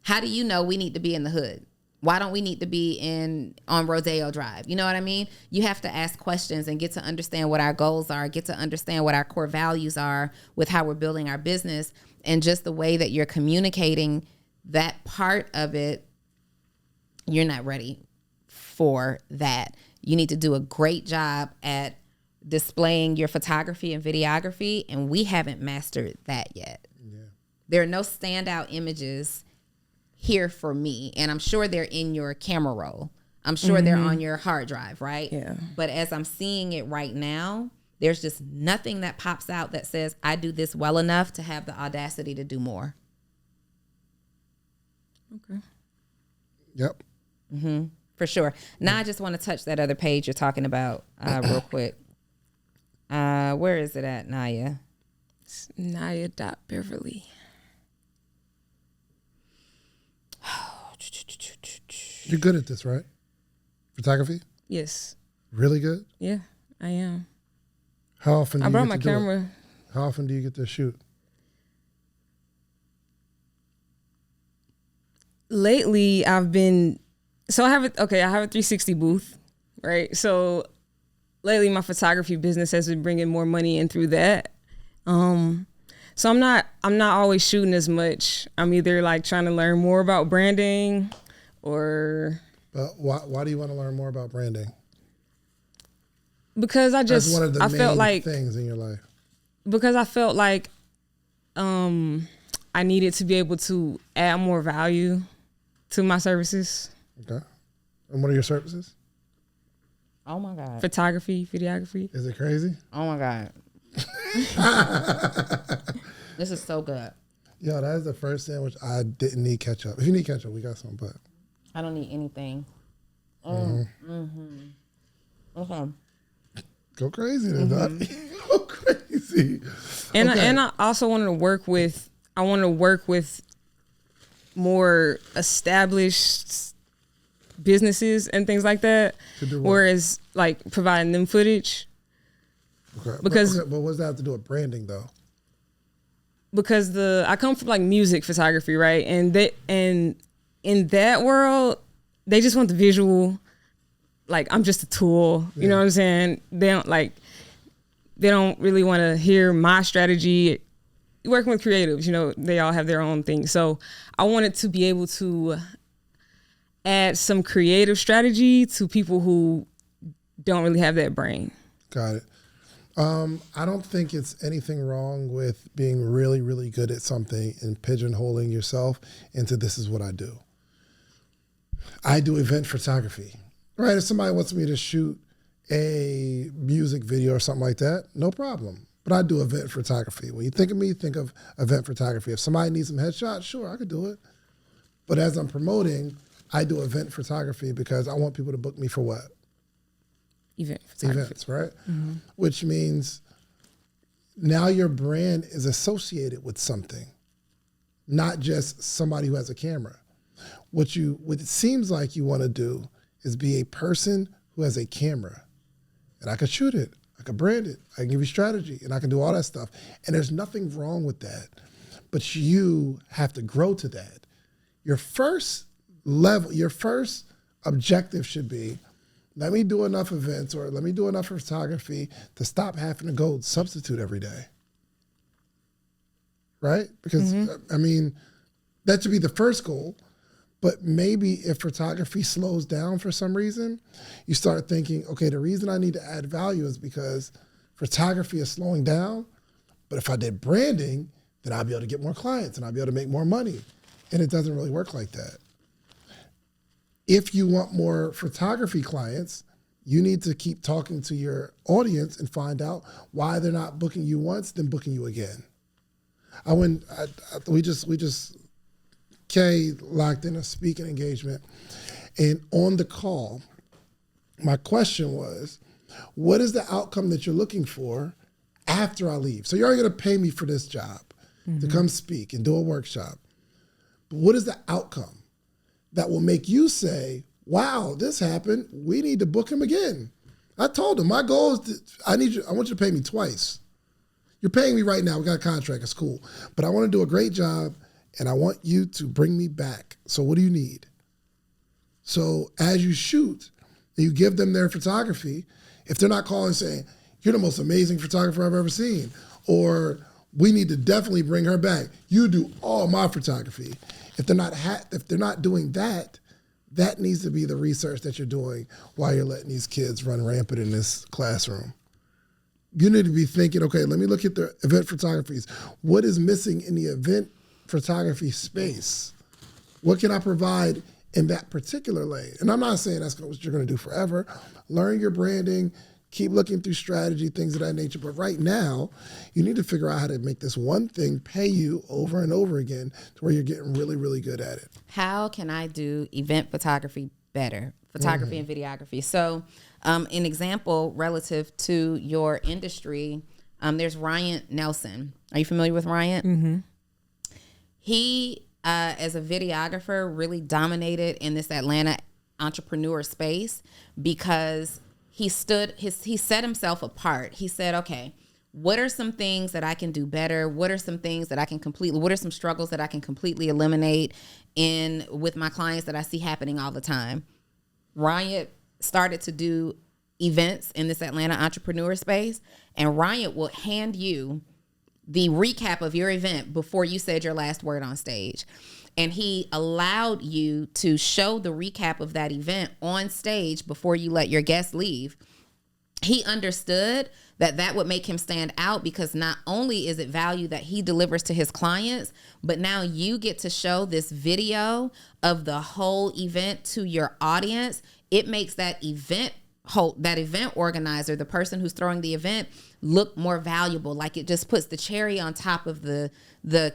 how do you know we need to be in the hood? Why don't we need to be on Rodeo Drive? You know what I mean? You have to ask questions and get to understand what our goals are, get to understand what our core values are with how we're building our business, and just the way that you're communicating that part of it, you're not ready for that. You need to do a great job at displaying your photography and videography, and we haven't mastered that yet. Yeah. There are no standout images here for me, and I'm sure they're in your camera roll. I'm sure they're on your hard drive, right? Yeah. But as I'm seeing it right now, there's just nothing that pops out that says I do this well enough to have the audacity to do more. Okay. Yep. Mm-hmm. For sure. Now I just want to touch that other page you're talking about real quick. Where is it at, Naya? It's Naya.Beverly. You're good at this, right? Photography? Yes. Really good? Yeah, I am. How often do you brought get my to do camera. it? How often do you get to shoot? Lately, I have a 360 booth, right? So lately my photography business has been bringing more money in through that. So I'm not always shooting as much. I'm either like trying to learn more about branding or. But why do you want to learn more about branding? Because I felt like things in your life. Because I felt like I needed to be able to add more value to my services. Okay. And what are your services? Oh my God. Photography, videography. Is it crazy? Oh my God. This is so good. Yo, that is the first sandwich I didn't need ketchup. If you need ketchup, we got some, but I don't need anything. Okay. Go crazy then, Donni. Go crazy. And I also wanted to work with more established businesses and things like that. Whereas like providing them footage. Okay. Because but what does that have to do with branding though? Because I come from like music photography, right? And in that world, they just want the visual. Like, I'm just a tool. You know what I'm saying? They don't really want to hear my strategy. Working with creatives, you know, they all have their own thing. So I wanted to be able to add some creative strategy to people who don't really have that brain. Got it. I don't think it's anything wrong with being really, really good at something and pigeonholing yourself into this is what I do. I do event photography, right? If somebody wants me to shoot a music video or something like that, no problem. But I do event photography. When you think of me, think of event photography. If somebody needs some headshots, sure, I could do it. But as I'm promoting, I do event photography because I want people to book me for what? Event photography. Events, right? Mm-hmm. Which means now your brand is associated with something, not just somebody who has a camera. What it seems like you want to do is be a person who has a camera. And I could shoot it, I could brand it, I can give you strategy, and I can do all that stuff. And there's nothing wrong with that. But you have to grow to that. Your first objective should be, let me do enough events or let me do enough photography to stop having to go substitute every day. Right? Because, I mean, that should be the first goal. But maybe if photography slows down for some reason, you start thinking, okay, the reason I need to add value is because photography is slowing down. But if I did branding, then I'll be able to get more clients and I'll be able to make more money. And it doesn't really work like that. If you want more photography clients, you need to keep talking to your audience and find out why they're not booking you once, then booking you again. We just Kay locked in a speaking engagement, and on the call, my question was, what is the outcome that you're looking for after I leave? So you're already gonna pay me for this job to come speak and do a workshop. But what is the outcome that will make you say, wow, this happened, we need to book him again? I told him, my goal is I want you to pay me twice. You're paying me right now, we got a contract, it's cool. But I wanna do a great job and I want you to bring me back. So what do you need? So as you shoot, and you give them their photography, if they're not calling saying, you're the most amazing photographer I've ever seen, or we need to definitely bring her back, you do all my photography. If they're not doing that, that needs to be the research that you're doing while you're letting these kids run rampant in this classroom. You need to be thinking, okay, let me look at the event photographies. What is missing in the event photography space? What can I provide in that particular lane? And I'm not saying that's what you're going to do forever. Learn your branding, keep looking through strategy, things of that nature. But right now, you need to figure out how to make this one thing pay you over and over again to where you're getting really, really good at it. How can I do event photography better? Photography and videography. So an example relative to your industry, there's Ryan Nelson. Are you familiar with Ryan? Mm-hmm. He, as a videographer, really dominated in this Atlanta entrepreneur space because he set himself apart. He said, okay, what are some things that I can do better? What are some things that I can what are some struggles that I can completely eliminate with my clients that I see happening all the time? Ryan started to do events in this Atlanta entrepreneur space, and Ryan will hand you the recap of your event before you said your last word on stage. And he allowed you to show the recap of that event on stage before you let your guests leave. He understood that would make him stand out because not only is it value that he delivers to his clients, but now you get to show this video of the whole event to your audience. It makes that event organizer, the person who's throwing the event, look more valuable. Like it just puts the cherry on top of the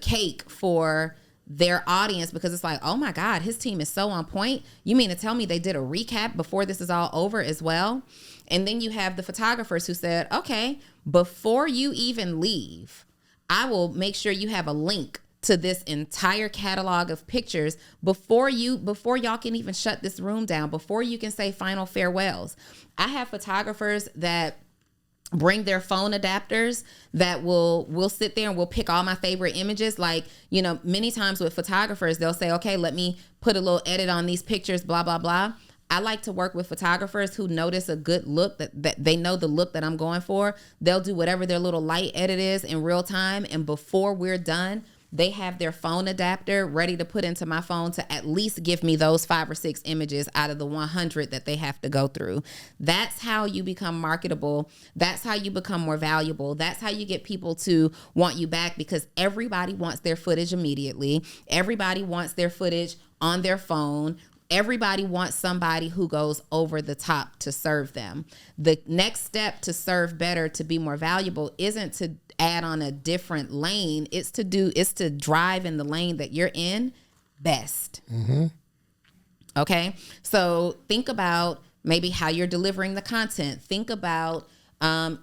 cake for their audience because it's like, oh my God, his team is so on point. You mean to tell me they did a recap before this is all over as well? And then you have the photographers who said, okay, before you even leave, I will make sure you have a link to this entire catalog of pictures before y'all can even shut this room down, before you can say final farewells. I have photographers that bring their phone adapters that we'll sit there and we'll pick all my favorite images. Like, you know, many times with photographers, they'll say, okay, let me put a little edit on these pictures, blah, blah, blah. I like to work with photographers who notice a good look, that they know the look that I'm going for. They'll do whatever their little light edit is in real time. And before we're done, they have their phone adapter ready to put into my phone to at least give me those 5 or 6 images out of the 100 that they have to go through. That's how you become marketable. That's how you become more valuable. That's how you get people to want you back, because everybody wants their footage immediately. Everybody wants their footage on their phone. Everybody wants somebody who goes over the top to serve them. The next step to serve better, to be more valuable, isn't to add on a different lane. It's to drive in the lane that you're in best. Mm-hmm. Okay. So think about maybe how you're delivering the content. Think about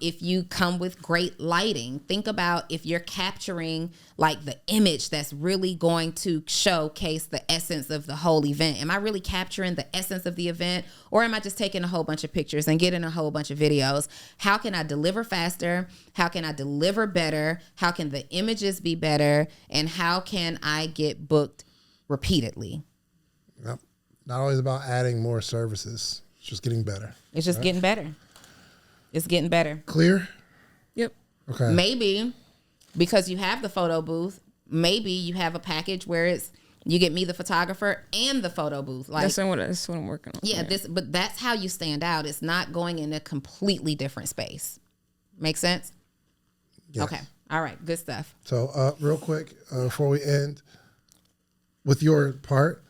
if you come with great lighting. Think about if you're capturing like the image that's really going to showcase the essence of the whole event. Am I really capturing the essence of the event, or am I just taking a whole bunch of pictures and getting a whole bunch of videos? How can I deliver faster? How can I deliver better? How can the images be better? And how can I get booked repeatedly? Yep. Not always about adding more services. It's just getting better. It's just getting better. It's getting better. Clear? Yep. Okay. Maybe because you have the photo booth, maybe you have a package where you get me, the photographer, and the photo booth. Like that's what I'm working on. Yeah, but that's how you stand out. It's not going in a completely different space. Make sense? Yes. Okay. All right. Good stuff. So real quick, before we end, with your part,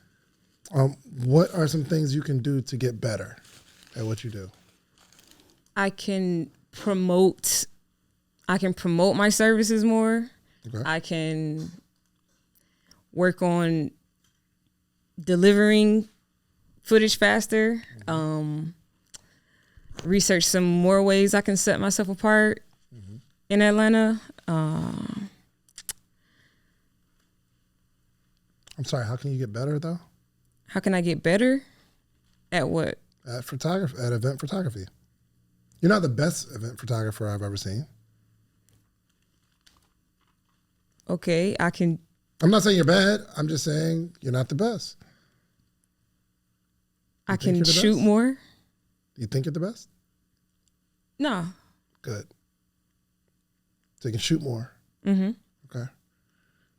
what are some things you can do to get better at what you do? I can promote my services more. Okay. I can work on delivering footage faster. Research some more ways I can set myself apart in Atlanta. I'm sorry, how can you get better though? How can I get better? At what? At event photography. You're not the best event photographer I've ever seen. Okay, I'm not saying you're bad. I'm just saying you're not the best. I can shoot more. You think you're the best? No. Good. So you can shoot more. Mm-hmm. Okay.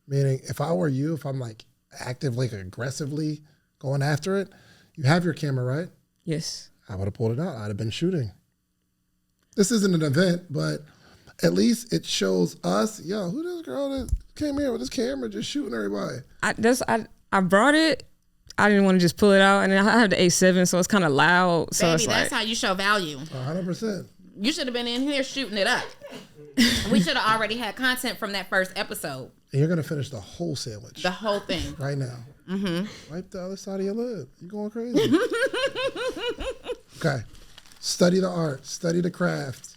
Meaning, if I were you, if I'm like actively, aggressively going after it, you have your camera, right? Yes. I would have pulled it out. I'd have been shooting. This isn't an event, but at least it shows us, who this girl that came here with this camera just shooting everybody. I brought it. I didn't want to just pull it out, and I have the A7, so it's kind of loud. So Baby, it's that's how you show value. 100%. You should have been in here shooting it up. We should have already had content from that first episode. And you're gonna finish the whole sandwich. The whole thing. Right now. Mm-hmm. Wipe the other side of your lip. You're going crazy. Okay. Study the art. Study the craft.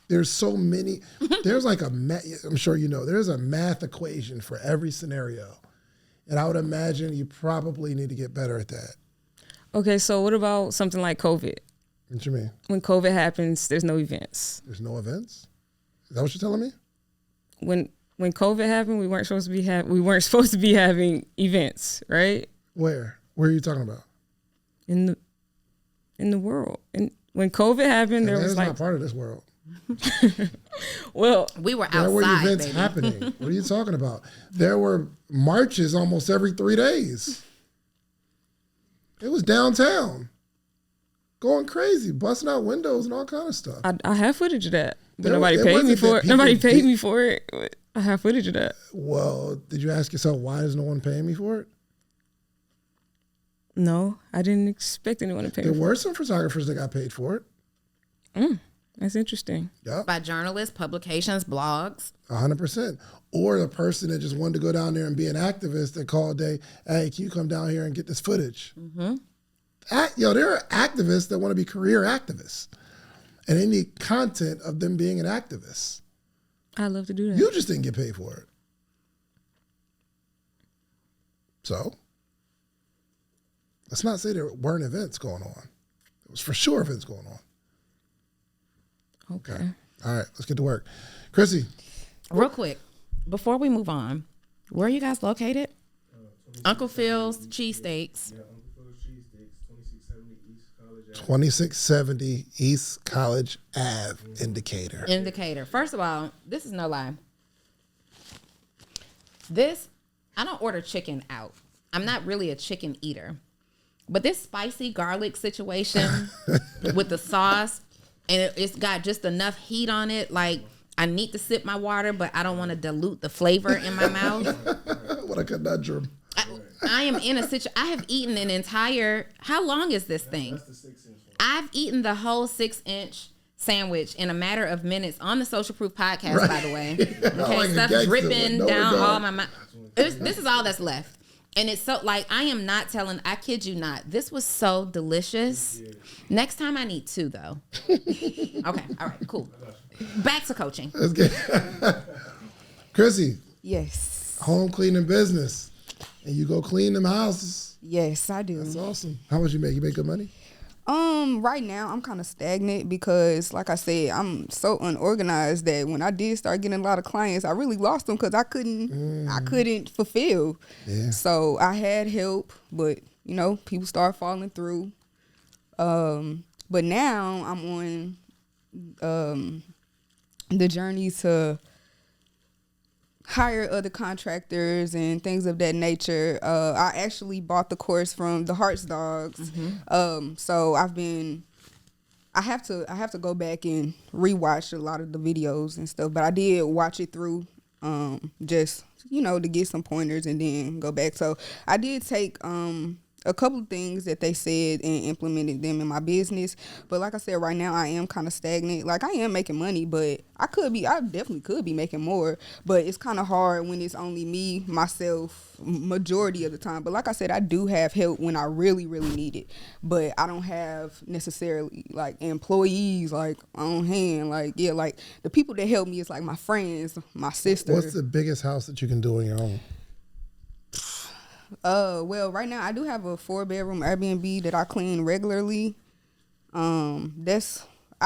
There's so many. There's like I'm sure you know, there's a math equation for every scenario. And I would imagine you probably need to get better at that. Okay, so what about something like COVID? What you mean? When COVID happens, there's no events. There's no events? Is that what you're telling me? When COVID happened, we weren't supposed to be having events, right? Where? Where are you talking about? In the world. And when COVID happened, there was like not part of this world. Well, we were outside. There were events happening. What are you talking about? There were marches almost every 3 days. It was downtown, going crazy, busting out windows and all kind of stuff. I have footage of that, but nobody paid me for it. Nobody paid me for it. I have footage of that. Well, did you ask yourself, why is no one paying me for it? No, I didn't expect anyone to pay. There were some photographers that got paid for it. That's interesting. Yep. By journalists, publications, blogs. 100%. Or the person that just wanted to go down there and be an activist that called Dave, hey, can you come down here and get this footage? Mm-hmm. There are activists that want to be career activists. And they need content of them being an activist. I love to do that. You just didn't get paid for it. So, let's not say there weren't events going on. There was for sure events going on. Okay. All right, let's get to work. Chrissy. Real quick, before we move on, where are you guys located? Uncle Phil's Cheesesteaks. Yeah, Uncle Phil's Cheesesteaks, 2670 East College Ave. 2670 East College Ave, Indicator. Indicator. First of all, this is no lie. I don't order chicken out. I'm not really a chicken eater. But this spicy garlic situation with the sauce, and it's got just enough heat on it, like I need to sip my water, but I don't want to dilute the flavor in my mouth. What a conundrum. I am in a situation. I have eaten an entire. How long is this thing? That's the 6-inch one. I've eaten the whole 6-inch sandwich in a matter of minutes on the Social Proof podcast, by the way. Okay, Like a stuff gangster, dripping no down regard. all my mouth. This is all that's left. And it's so, like, I am not telling, I kid you not. This was so delicious. Next time I need 2, though. Okay, all right, cool. Back to coaching. Let's get Chrissy, Yes. home cleaning business. And you go clean them houses. Yes, I do. That's awesome. How much you make? You make good money? Right now I'm kind of stagnant because, like I said, I'm so unorganized that when I did start getting a lot of clients, I really lost them because I couldn't fulfill. Yeah. So I had help, but people start falling through. But now I'm on the journey to hire other contractors and things of that nature. I actually bought the course from the Hearts Dogs. So I have to go back and rewatch a lot of the videos and stuff, but I did watch it through just to get some pointers and then go back. So I did take a couple of things that they said and implemented them in my business. But like I said, right now I am kind of stagnant. Like, I am making money, but I definitely could be making more. But it's kind of hard when it's only me, myself, majority of the time. But like I said, I do have help when I really, really need it. But I don't have necessarily like employees like on hand. Like, yeah, like the people that help me is like my friends, my sister. What's the biggest house that you can do on your own? Well, right now I do have a 4-bedroom Airbnb that I clean regularly. I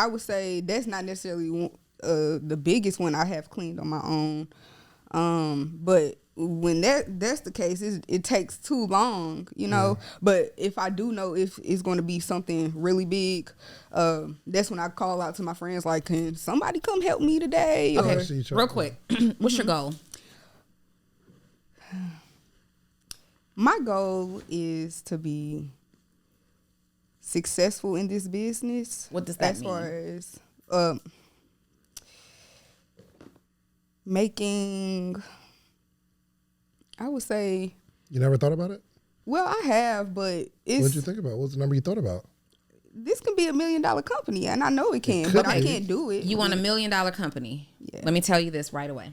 would say that's not necessarily the biggest one I have cleaned on my own. But when that's the case, it takes too long, But if I do know if it's going to be something really big, that's when I call out to my friends like, can somebody come help me today? Okay, real quick. What's your goal? My goal is to be successful in this business. What does that as mean? Far as making, I would say. You never thought about it? Well, I have, but What did you think about? What's the number you thought about? This can be $1 million company, and I know it can, but I can't do it. You want $1 million company. Yeah. Let me tell you this right away.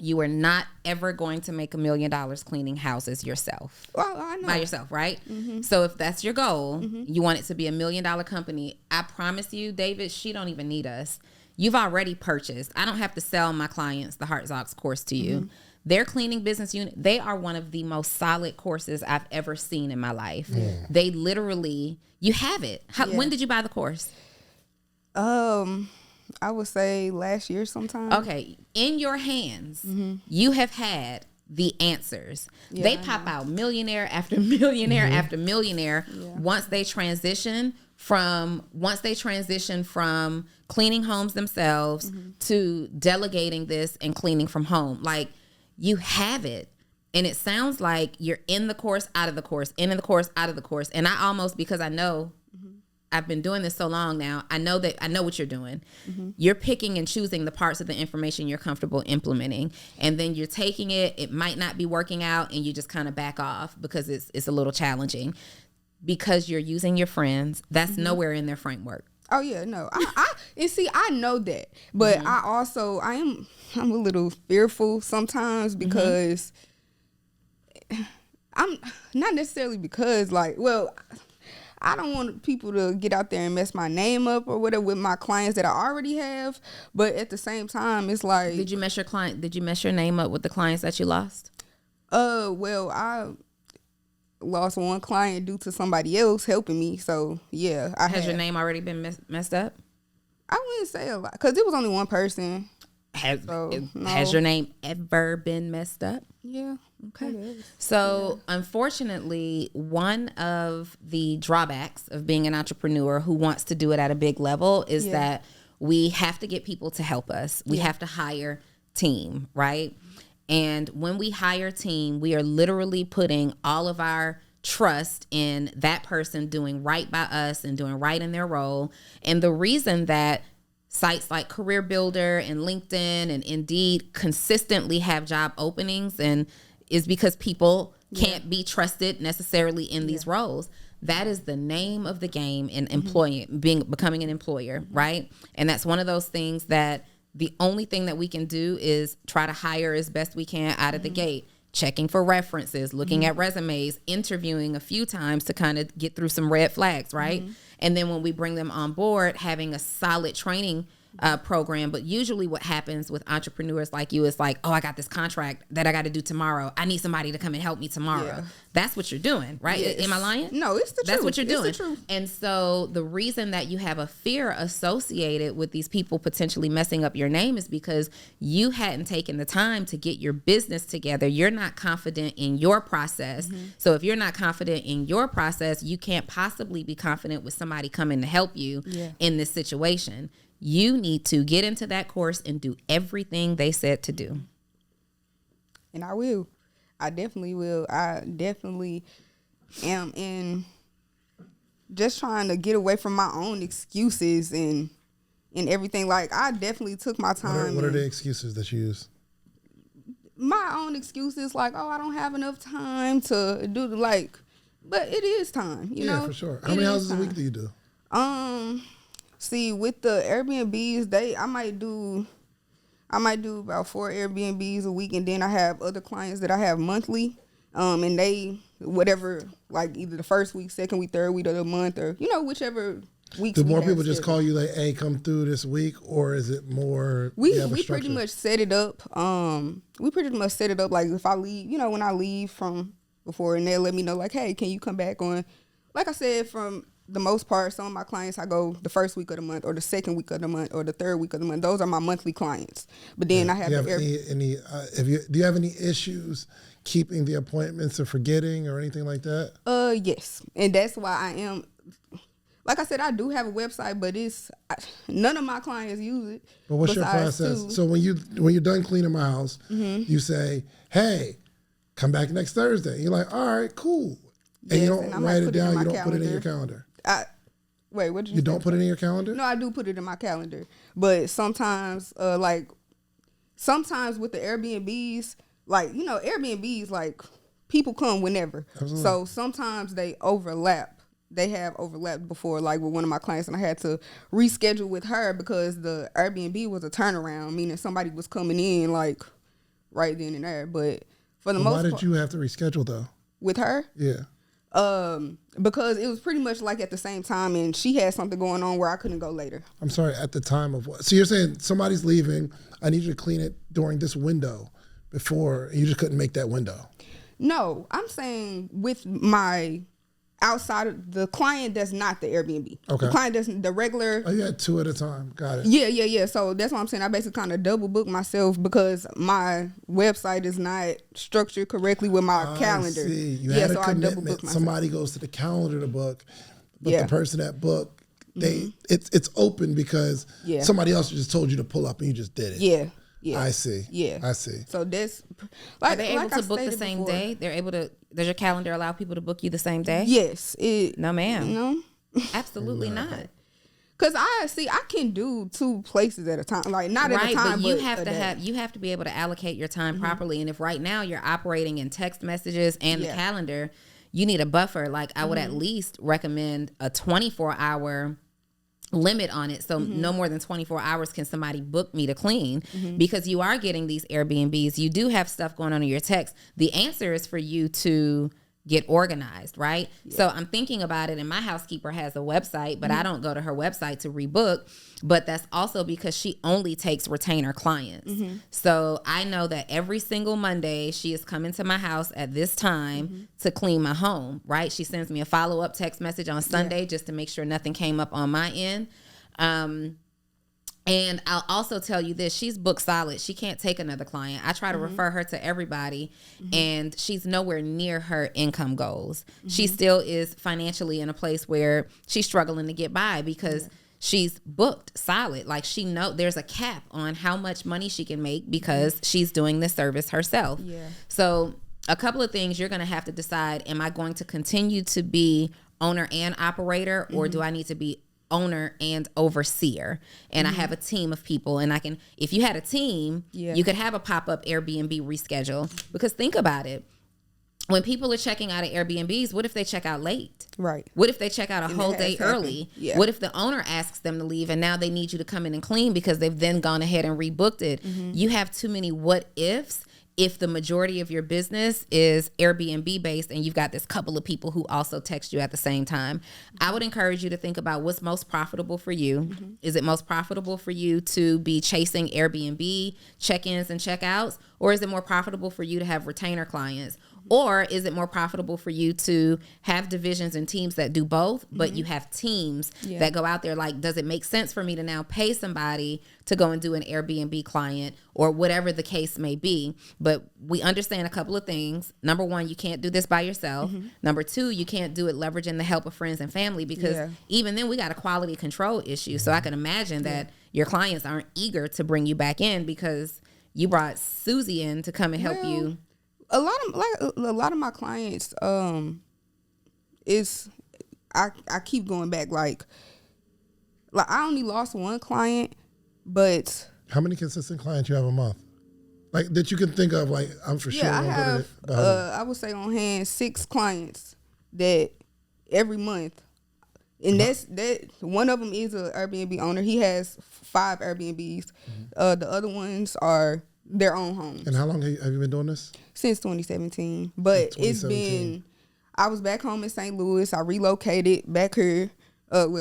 You are not ever going to make $1 million cleaning houses yourself. Well, I know. By yourself, right? So if that's your goal, you want it to be $1 million company. I promise you, David, she don't even need us. You've already purchased. I don't have to sell my clients the Hearts Dogs course to you. Their cleaning business unit, they are one of the most solid courses I've ever seen in my life. They literally, you have it. When did you buy the course? I would say last year sometime. Okay, in your hands, you have had the answers. Yeah, they pop out millionaire after millionaire after millionaire once they transition from cleaning homes themselves to delegating this and cleaning from home. Like, you have it. And it sounds like you're in the course, out of the course, in the course, out of the course. And I almost, because I know I've been doing this so long now, I know what you're doing. You're picking and choosing the parts of the information you're comfortable implementing. And then you're taking it might not be working out, and you just kind of back off because it's a little challenging. Because you're using your friends, that's nowhere in their framework. Oh yeah, no. I know that. But I'm a little fearful sometimes because I'm not necessarily because I don't want people to get out there and mess my name up or whatever with my clients that I already have. But at the same time, it's like, Did you mess your name up with the clients that you lost? Well, I lost one client due to somebody else helping me. So yeah, Has your name already been messed up? I wouldn't say a lot because it was only one person. Has no. has your name ever been messed up? Yeah. Okay. So unfortunately, one of the drawbacks of being an entrepreneur who wants to do it at a big level is that we have to get people to help us. We have to hire team, right? And when we hire team, we are literally putting all of our trust in that person doing right by us and doing right in their role. And the reason that sites like Career Builder and LinkedIn and Indeed consistently have job openings and is because people can't be trusted necessarily in these roles. That is the name of the game in becoming an employer, right? And that's one of those things that the only thing that we can do is try to hire as best we can out of the gate, checking for references, looking at resumes, interviewing a few times to kind of get through some red flags, right? And then when we bring them on board, having a solid training program. But usually what happens with entrepreneurs like you is like, oh, I got this contract that I got to do tomorrow. I need somebody to come and help me tomorrow. Yeah. That's what you're doing, right? Yes. Am I lying? No, it's the truth. That's what you're doing. It's the truth. And so the reason that you have a fear associated with these people potentially messing up your name is because you hadn't taken the time to get your business together. You're not confident in your process. So if you're not confident in your process, you can't possibly be confident with somebody coming to help you in this situation. You need to get into that course and do everything they said to do. And I will. I definitely will. I definitely am in just trying to get away from my own excuses and everything. Like, I definitely took my time. What are the excuses that you use? My own excuses, like, oh, I don't have enough time to do but it is time, you know? Yeah, for sure. How many houses a week do you do? See, with the Airbnbs, I might do about 4 Airbnbs a week, and then I have other clients that I have monthly, and they whatever, like either the first week, second week, third week of the month, or whichever week. Do more people just call you like, "Hey, come through this week," or is it more? We pretty much set it up. We pretty much set it up like if I leave, when I leave from before, and they'll let me know like, "Hey, can you come back on?" Like I said, from the most part, some of my clients, I go the first week of the month or the second week of the month or the third week of the month. Those are my monthly clients. But then I have do you have any issues keeping the appointments or forgetting or anything like that? Yes. And that's why I am, like I said, I do have a website, but none of my clients use it. But what's your process? So when you're done cleaning my house, you say, "Hey, come back next Thursday." You're like, "All right, cool." And you don't write it down. You don't put it in your calendar. Wait, what did you say? You don't put it in your calendar? No, I do put it in my calendar. But sometimes, sometimes with the Airbnbs, Airbnbs, like, people come whenever. Absolutely. So sometimes they overlap. They have overlapped before, like with one of my clients, and I had to reschedule with her because the Airbnb was a turnaround, meaning somebody was coming in, like, right then and there. But for the most part. Why did you have to reschedule, though? With her? Yeah. Because it was pretty much like at the same time, and she had something going on where I couldn't go later. I'm sorry, at the time of what? So you're saying somebody's leaving, I need you to clean it during this window before, and you just couldn't make that window? No, I'm saying with my outside of the client that's not the Airbnb. Okay. The client that's the regular. Oh, you had 2 at a time. Got it. Yeah. So that's what I'm saying. I basically kind of double book myself because my website is not structured correctly with my calendar. See. You had a commitment. Somebody goes to the calendar to book, but the person that booked, it's open because somebody else just told you to pull up and you just did it. Yeah. I see. Yeah. I see. So that's are they able to book the same day? They're able to. Does your calendar allow people to book you the same day? Yes. No, ma'am. No. Absolutely not. Cause I can do 2 places at a time, like not at a time. But you have to be able to allocate your time properly. And if right now you're operating in text messages and the calendar, you need a buffer. Like I would at least recommend a 24-hour limit on it, so no more than 24 hours can somebody book me to clean, because you are getting these Airbnbs, you do have stuff going on in your text. The answer is for you to get organized, right? So I'm thinking about it, and my housekeeper has a website, but I don't go to her website to rebook. But that's also because she only takes retainer clients. So I know that every single Monday she is coming to my house at this time to clean my home, right? She sends me a follow-up text message on Sunday just to make sure nothing came up on my end. And I'll also tell you this, she's booked solid. She can't take another client. I try to refer her to everybody, and she's nowhere near her income goals. She still is financially in a place where she's struggling to get by because she's booked solid. Like, she know there's a cap on how much money she can make because she's doing this service herself. Yeah. So a couple of things you're going to have to decide, am I going to continue to be owner and operator, or do I need to be owner and overseer? And I have a team of people, and I can, if you had a team, you could have a pop-up Airbnb reschedule. Because think about it, when people are checking out of Airbnbs, what if they check out late? Right. What if they check out a whole day early? Yeah. What if the owner asks them to leave and now they need you to come in and clean because they've then gone ahead and rebooked it? You have too many what ifs. If the majority of your business is Airbnb based and you've got this couple of people who also text you at the same time, I would encourage you to think about what's most profitable for you. Is it most profitable for you to be chasing Airbnb check-ins and check-outs? Or is it more profitable for you to have retainer clients? Or is it more profitable for you to have divisions and teams that do both, but you have teams that go out there? Like, does it make sense for me to now pay somebody to go and do an Airbnb client or whatever the case may be? But we understand a couple of things. Number one, you can't do this by yourself. Number two, you can't do it leveraging the help of friends and family, because even then we got a quality control issue. So I can imagine that your clients aren't eager to bring you back in because you brought Susie in to come and help you. A lot of my clients, is I keep going back. Like I only lost one client, but how many consistent clients you have a month? Like that you can think of? Like, I'm for sure. I have. I would say on hand 6 clients that every month, and that's one of them is an Airbnb owner. He has 5 Airbnbs. The other ones are their own homes. And how long have you been doing this? Since 2017. But it's been, I was back home in St. Louis. I relocated back here.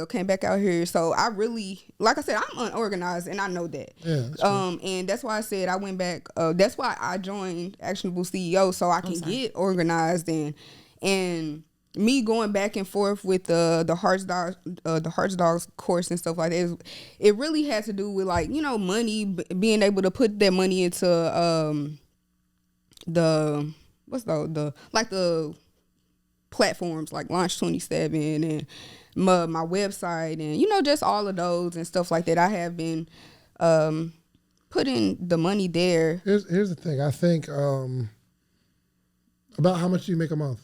Came back out here. So I really, like I said, I'm unorganized, and I know that. Yeah, and that's why I said I went back. That's why I joined Actionable CEO, so I can get organized and me going back and forth with the Hearts Dogs course and stuff like that, it really had to do with, like, money, being able to put that money into the platforms like Launch 27 and my website and just all of those and stuff like that. I have been putting the money there. Here's the thing. I think about how much do you make a month?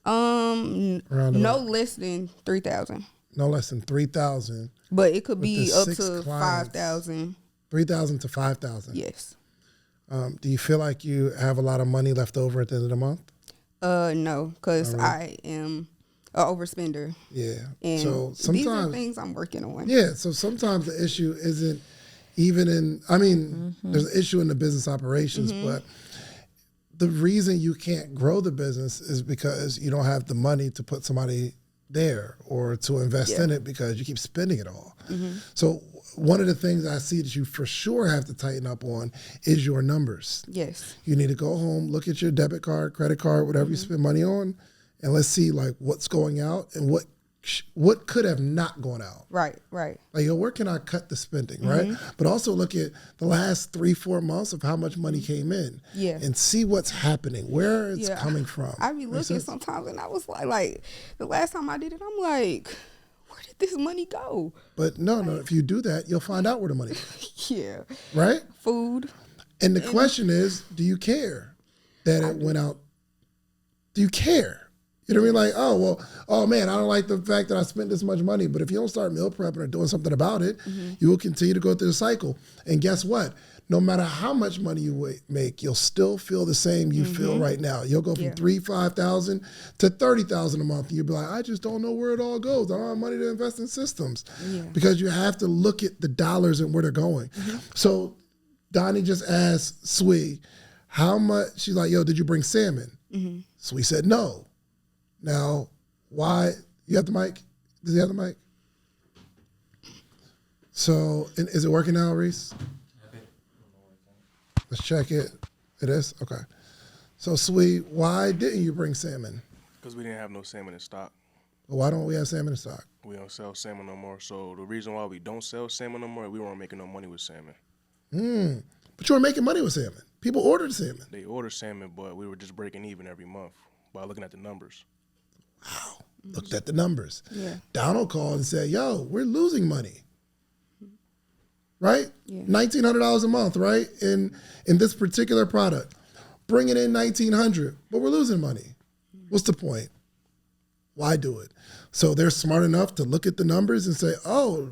No less than 3,000. No less than 3,000. But it could be up to 5,000. 3,000 to 5,000. Yes. Do you feel like you have a lot of money left over at the end of the month? No, because I am an overspender. Yeah. And so sometimes these are things I'm working on. Yeah. So sometimes the issue isn't even in. I mean, there's an issue in the business operations, but the reason you can't grow the business is because you don't have the money to put somebody there or to invest in it because you keep spending it all. So one of the things I see that you for sure have to tighten up on is your numbers. Yes. You need to go home, look at your debit card, credit card, whatever you spend money on, and let's see like what's going out and what could have not gone out. Right. Like, where can I cut the spending, right? But also look at the last 3-4 months of how much money came in. Yeah. And see what's happening, where it's coming from. I be looking sometimes and I was like, the last time I did it, I'm like, where did this money go? But no, if you do that, you'll find out where the money goes. Yeah. Right? Food. And the question is, do you care that it went out? Do you care? You know what I mean? Like, oh man, I don't like the fact that I spent this much money. But if you don't start meal prepping or doing something about it, you will continue to go through the cycle. And guess what? No matter how much money you make, you'll still feel the same you feel right now. You'll go from $5,000 to $30,000 a month. And you'll be like, I just don't know where it all goes. I don't have money to invest in systems. Yeah. Because you have to look at the dollars and where they're going. So Donni just asked Swee, how much? She's like, yo, did you bring salmon? Swee said no. Now, why? You have the mic? Does he have the mic? So, is it working now, Reese? Let's check it. It is? Okay. So, Swee, why didn't you bring salmon? Because we didn't have no salmon in stock. Well, why don't we have salmon in stock? We don't sell salmon no more. So the reason why we don't sell salmon no more, we weren't making no money with salmon. But you were making money with salmon. People ordered salmon. They order salmon, but we were just breaking even every month by looking at the numbers. Wow. Looked at the numbers. Yeah. Donald called and said, yo, we're losing money. Right? Yeah. $1,900 a month, right? In this particular product. Bringing in $1,900, but we're losing money. What's the point? Why do it? So they're smart enough to look at the numbers and say, oh,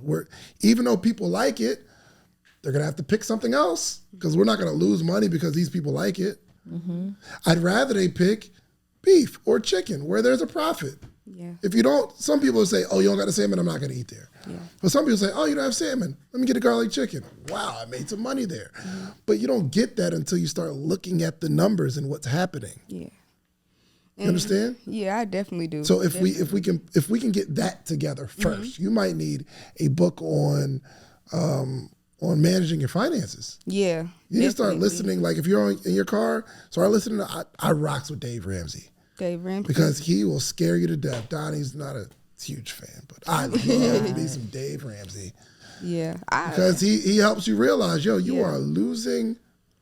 even though people like it, they're going to have to pick something else because we're not going to lose money because these people like it. Mm-hmm. I'd rather they pick beef or chicken where there's a profit. Yeah. If you don't, some people say, oh, you don't got a salmon, I'm not going to eat there. Yeah. But some people say, oh, you don't have salmon, let me get a garlic chicken. Wow, I made some money there. Mm-hmm. But you don't get that until you start looking at the numbers and what's happening. Yeah. You understand? Yeah, I definitely do. So if we can get that together first, you might need a book on managing your finances. Yeah. You need to start listening. Like if you're in your car, start listening to I Rocks with Dave Ramsey. Dave Ramsey. Because he will scare you to death. Donnie's not a huge fan, but I love me some Dave Ramsey. Yeah. Because he helps you realize, yo, you are losing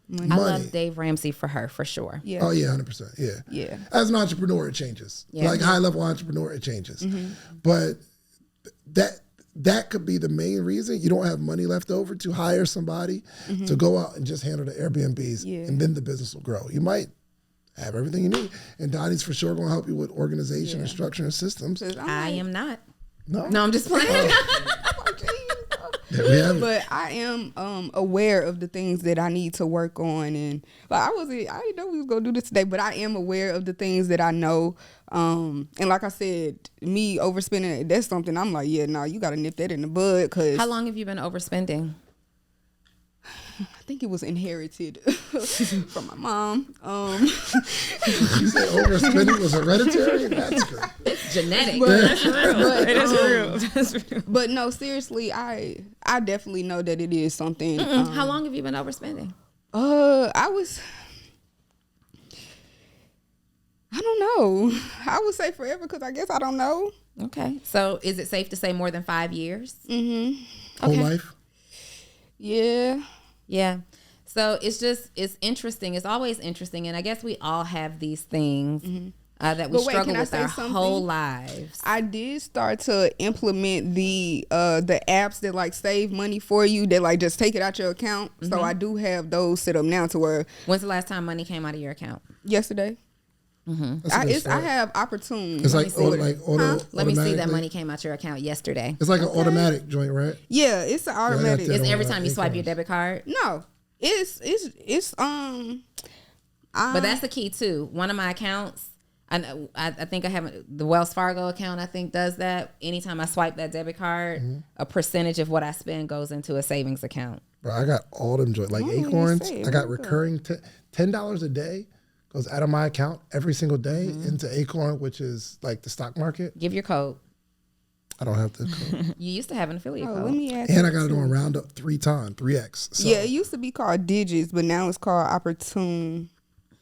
money. I love Dave Ramsey for her, for sure. Yeah. Oh, yeah, 100%. Yeah. Yeah. As an entrepreneur, it changes. Yeah. Like high-level entrepreneur, it changes. Mm-hmm. But that could be the main reason you don't have money left over to hire somebody to go out and just handle the Airbnbs, and then the business will grow. You might have everything you need. And Donnie's for sure going to help you with organization and structure and systems. I am not. No, I'm just playing. There we have it. But I am aware of the things that I need to work on, and I didn't know we was gonna do this today, but I am aware of the things that I know. And like I said, me overspending, that's something I'm like, yeah, no, you gotta nip that in the bud. Cause How long have you been overspending? I think it was inherited from my mom. You said overspending was hereditary? That's great. It's genetic. That's real. That's real. But no, seriously, I definitely know that it is something. How long have you been overspending? I don't know. I would say forever because I guess I don't know. Okay. So is it safe to say more than 5 years? Mm-hmm. Whole life? Yeah. Yeah. So it's interesting. It's always interesting. And I guess we all have these things that we struggle with our whole lives. I did start to implement the apps that like save money for you, that like just take it out your account. So I do have those set up now to where. When's the last time money came out of your account? Yesterday. I have opportunity. It's like auto. Let me see that money came out your account yesterday. It's like an automatic joint, right? Yeah, it's an automatic. It's every time you swipe your debit card. No, it's But that's the key too. One of my accounts, I think I have the Wells Fargo account. I think does that. Anytime I swipe that debit card, a percentage of what I spend goes into a savings account. Bro, I got all them joints like Acorns. I got recurring $10 a day. Goes out of my account every single day into Acorn, which is like the stock market. Give your code. I don't have the code. You used to have an affiliate code. Let me ask And I got it on Roundup 3x. So. Yeah, it used to be called Digits, but now it's called Opportune.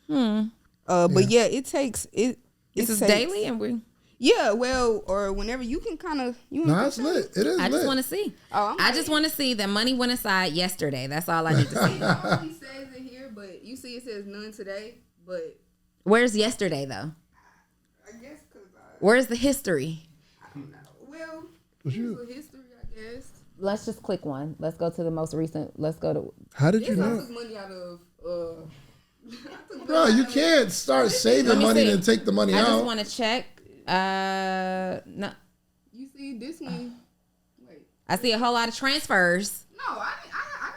But yeah, it takes it. This is daily, and we. Yeah, well, or whenever you can kind of. No, it's lit. It is. I just want to see. I just want to see that money went aside yesterday. That's all I need to see. It only says it here, but you see, it says none today. But where's yesterday though? I guess because where's the history? I don't know. Well, history, I guess. Let's just click one. Let's go to the most recent. Let's go to. How did you know? I took money out of. Bro, you can't start saving money and take the money out. I just want to check. No. You see this one? Wait. I see a whole lot of transfers. No, I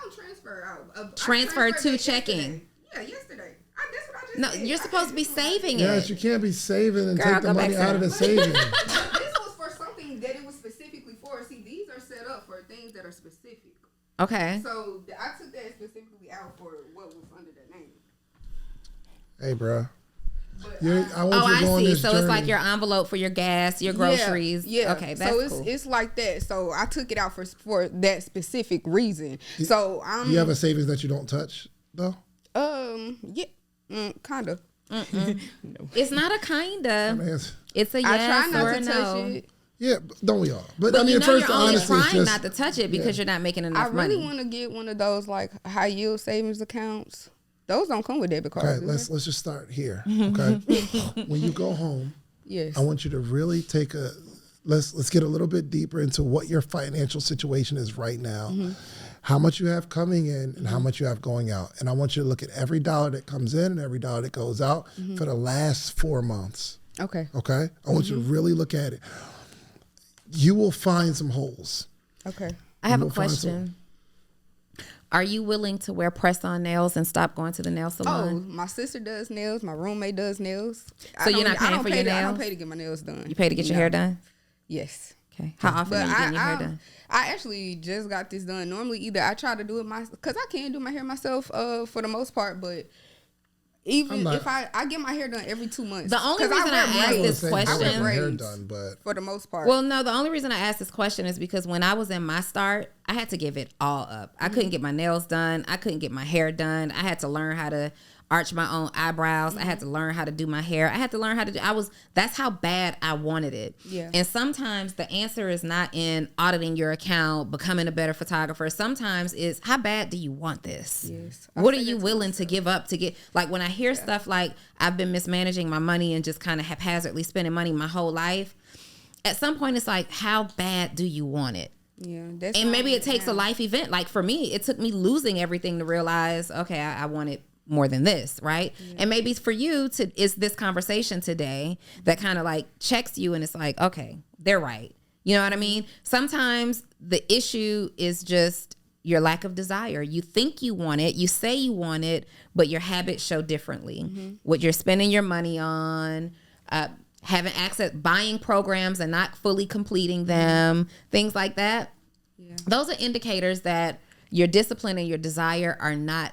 don't transfer out. Transfer to checking. Yesterday. Yeah, yesterday. That's what I just No, said. you're supposed to be saving it. Yes, you can't be saving and Girl, take the go back money to out of the them. saving. This was for something that it was specifically for. See, these are set up for things that are specific. Okay. So I took that specifically out for what was under that name. Hey, bro. But I want you to go on see. this So journey. it's like your envelope for your gas, your groceries. Yeah. Okay, that's so cool. it's like that. So I took it out for that specific reason. So I'm. You have a savings that you don't touch, though? Yeah. Kind of. It's not a kinda. It's a I yes try not or to a touch no. it. Yeah, don't we all? But But I mean, you at know first, you're only honestly, it's trying just, not to touch it because you're not making enough I really money. want to get one of those like high yield savings accounts. Those don't come with debit cards. okay. do Let's they? just start here. Okay, when you go home, Yes. I want you to really take a let's get a little bit deeper into what your financial situation is right now, how much you have coming in and how much you have going out. And I want you to look at every dollar that comes in and every dollar that goes out for the last 4 months. Okay. Okay? I want you to really look at it. You will find some holes. Okay. I have You a will find question. Are you willing to wear press-on nails and stop going to the nail Oh, salon? my sister does nails. My roommate does nails. So you're not paying for your I nails? don't pay to get my nails done. You pay to get your hair done? Yes. Okay. How often But are you getting your hair done? I actually just got this done. Normally, either I try to do it myself, because I can do my hair myself for the most part, but even if I get my hair done every 2 months. The only 'Cause reason I wear asked braids. this I question- want my hair braids. done, but For the most part. Well, no, the only reason I asked this question is because when I was in my start, I had to give it all up. I couldn't get my nails done. I couldn't get my hair done. I had to learn how to arch my own eyebrows. I had to learn how to do my hair. I had to learn how to do, that's how bad I wanted it. Yeah. And sometimes the answer is not in auditing your account, becoming a better photographer. Sometimes it's how bad do you want this? Yes. What are you willing to give up to get, like when I hear stuff like I've been mismanaging my money and just kind of haphazardly spending money my whole life. At some point it's like, how bad do you want it? Yeah. That's And how maybe I'm it takes a now. life event. Like for me, it took me losing everything to realize, okay, I want it more than this, right? And maybe for you is this conversation today that kind of like checks you and it's like, okay, they're right. You know what I mean? Sometimes the issue is just your lack of desire. You think you want it, you say you want it, but your habits show differently. What you're spending your money on, having access, buying programs and not fully completing them, things like that. Those are indicators that your discipline and your desire are not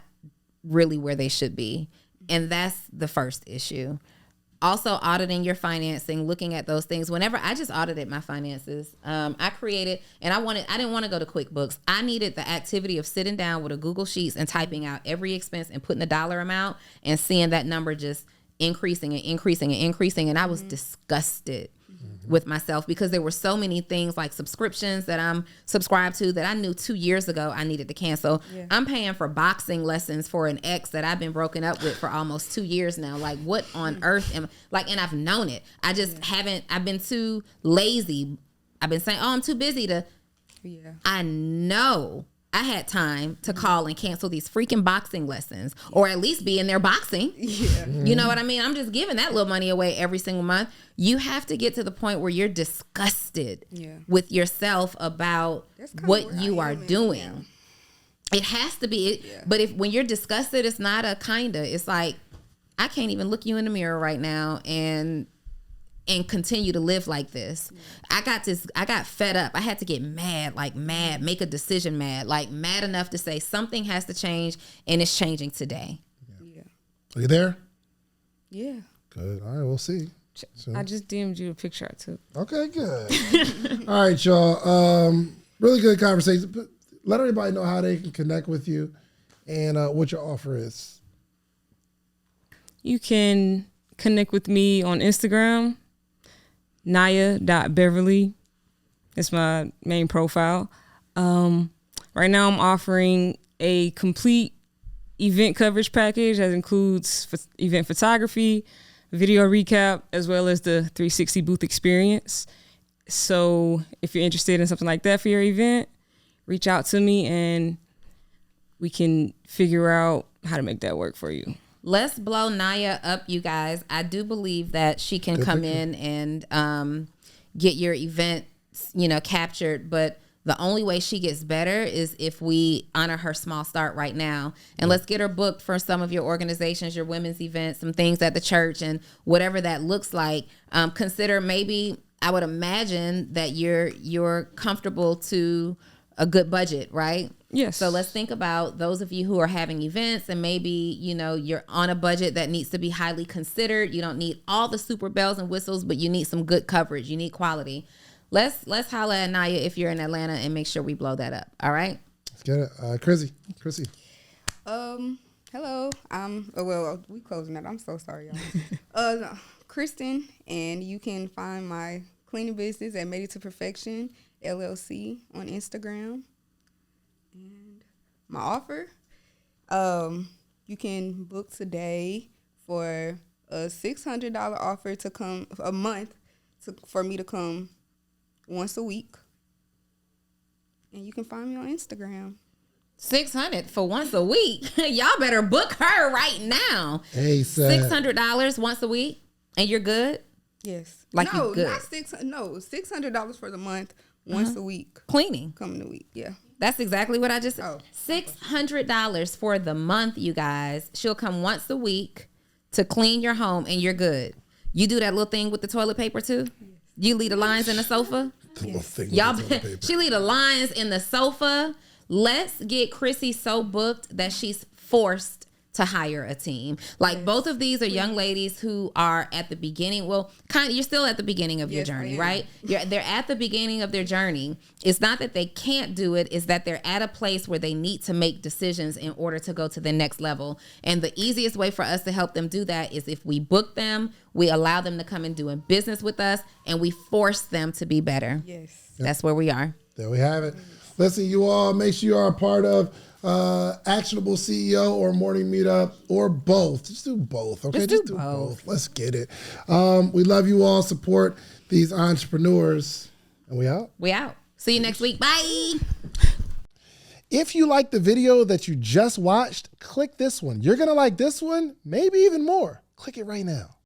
really where they should be. And that's the first issue. Also auditing your financing, looking at those things. Whenever I just audited my finances, I created, and I didn't want to go to QuickBooks. I needed the activity of sitting down with a Google Sheets and typing out every expense and putting a dollar amount and seeing that number just increasing and increasing and increasing. And I was disgusted with myself because there were so many things like subscriptions that I'm subscribed to that I knew 2 years ago I needed to cancel. I'm paying for boxing lessons for an ex that I've been broken up with for almost 2 years now. Like what on earth am like, and I've known it. I just I've been too lazy. I've been saying, oh, I'm too busy to, I know I had time to call and cancel these freaking boxing lessons or at least be in there boxing. You know what I mean? I'm just giving that little money away every single month. You have to get to the point where you're disgusted with yourself about what you are doing. It has to be. But when you're disgusted, it's not a kinda. It's like, I can't even look you in the mirror right now and continue to live like this. I got fed up. I had to get mad, make a decision mad enough to say something has to change and it's changing today. Are you there? Yeah. Good. All right, we'll see. So, I just DM'd you a picture I took. okay, good. All right, y'all. Really good conversation. But let everybody know how they can connect with you and what your offer is. You can connect with me on Instagram, Naya.Beverly. It's my main profile. Right now I'm offering a complete event coverage package that includes event photography, video recap, as well as the 360 booth experience. So if you're interested in something like that for your event, reach out to me and we can figure out how to make that work for you. Let's blow Naya up, you guys. I do believe that she can come in and get your event, captured. But the only way she gets better is if we honor her small start right now. And let's get her booked for some of your organizations, your women's events, some things at the church and whatever that looks like. Consider maybe, I would imagine that you're comfortable to a good budget, right? Yes. So let's think about those of you who are having events and maybe, you're on a budget that needs to be highly considered. You don't need all the super bells and whistles, but you need some good coverage. You need quality. Let's holla at Naya if you're in Atlanta and make sure we blow that up. All right? Let's get it. Chrissy. Hello, well, we closing that. I'm so sorry, y'all. Kristen, and you can find my cleaning business at Made It to Perfection LLC on Instagram. And my offer, you can book today for a $600 offer to come a month for me to come once a week. And you can find me on Instagram. 600 for once a week. Y'all better book her right now. Hey, $600 once a week, and you're good. Yes. Like no, you good. not $600 for the month, once a week. Cleaning. Coming a week, yeah. That's exactly what I just said. Oh. $600 for the month, you guys. She'll come once a week to clean your home, and you're good. You do that little thing with the toilet paper too? You leave the lines in the sofa? Y'all, she leave the lines in the sofa. Let's get Chrissy so booked that she's forced to hire a team. Like both of these are young ladies who are at the beginning. Well, kind of, you're still at the beginning of your journey, right? They're at the beginning of their journey. It's not that they can't do it. It's that they're at a place where they need to make decisions in order to go to the next level. And the easiest way for us to help them do that is if we book them, we allow them to come and do business with us, and we force them to be better. Yes. That's where we are. There we have it. Listen, you all, make sure you are a part of Actionable CEO or Morning Meetup or both. Just do both, okay? Just do both. Let's get it. We love you all. Support these entrepreneurs. And we out. We out. See you next week. Bye. If you like the video that you just watched, click this one. You're going to like this one, maybe even more. Click it right now.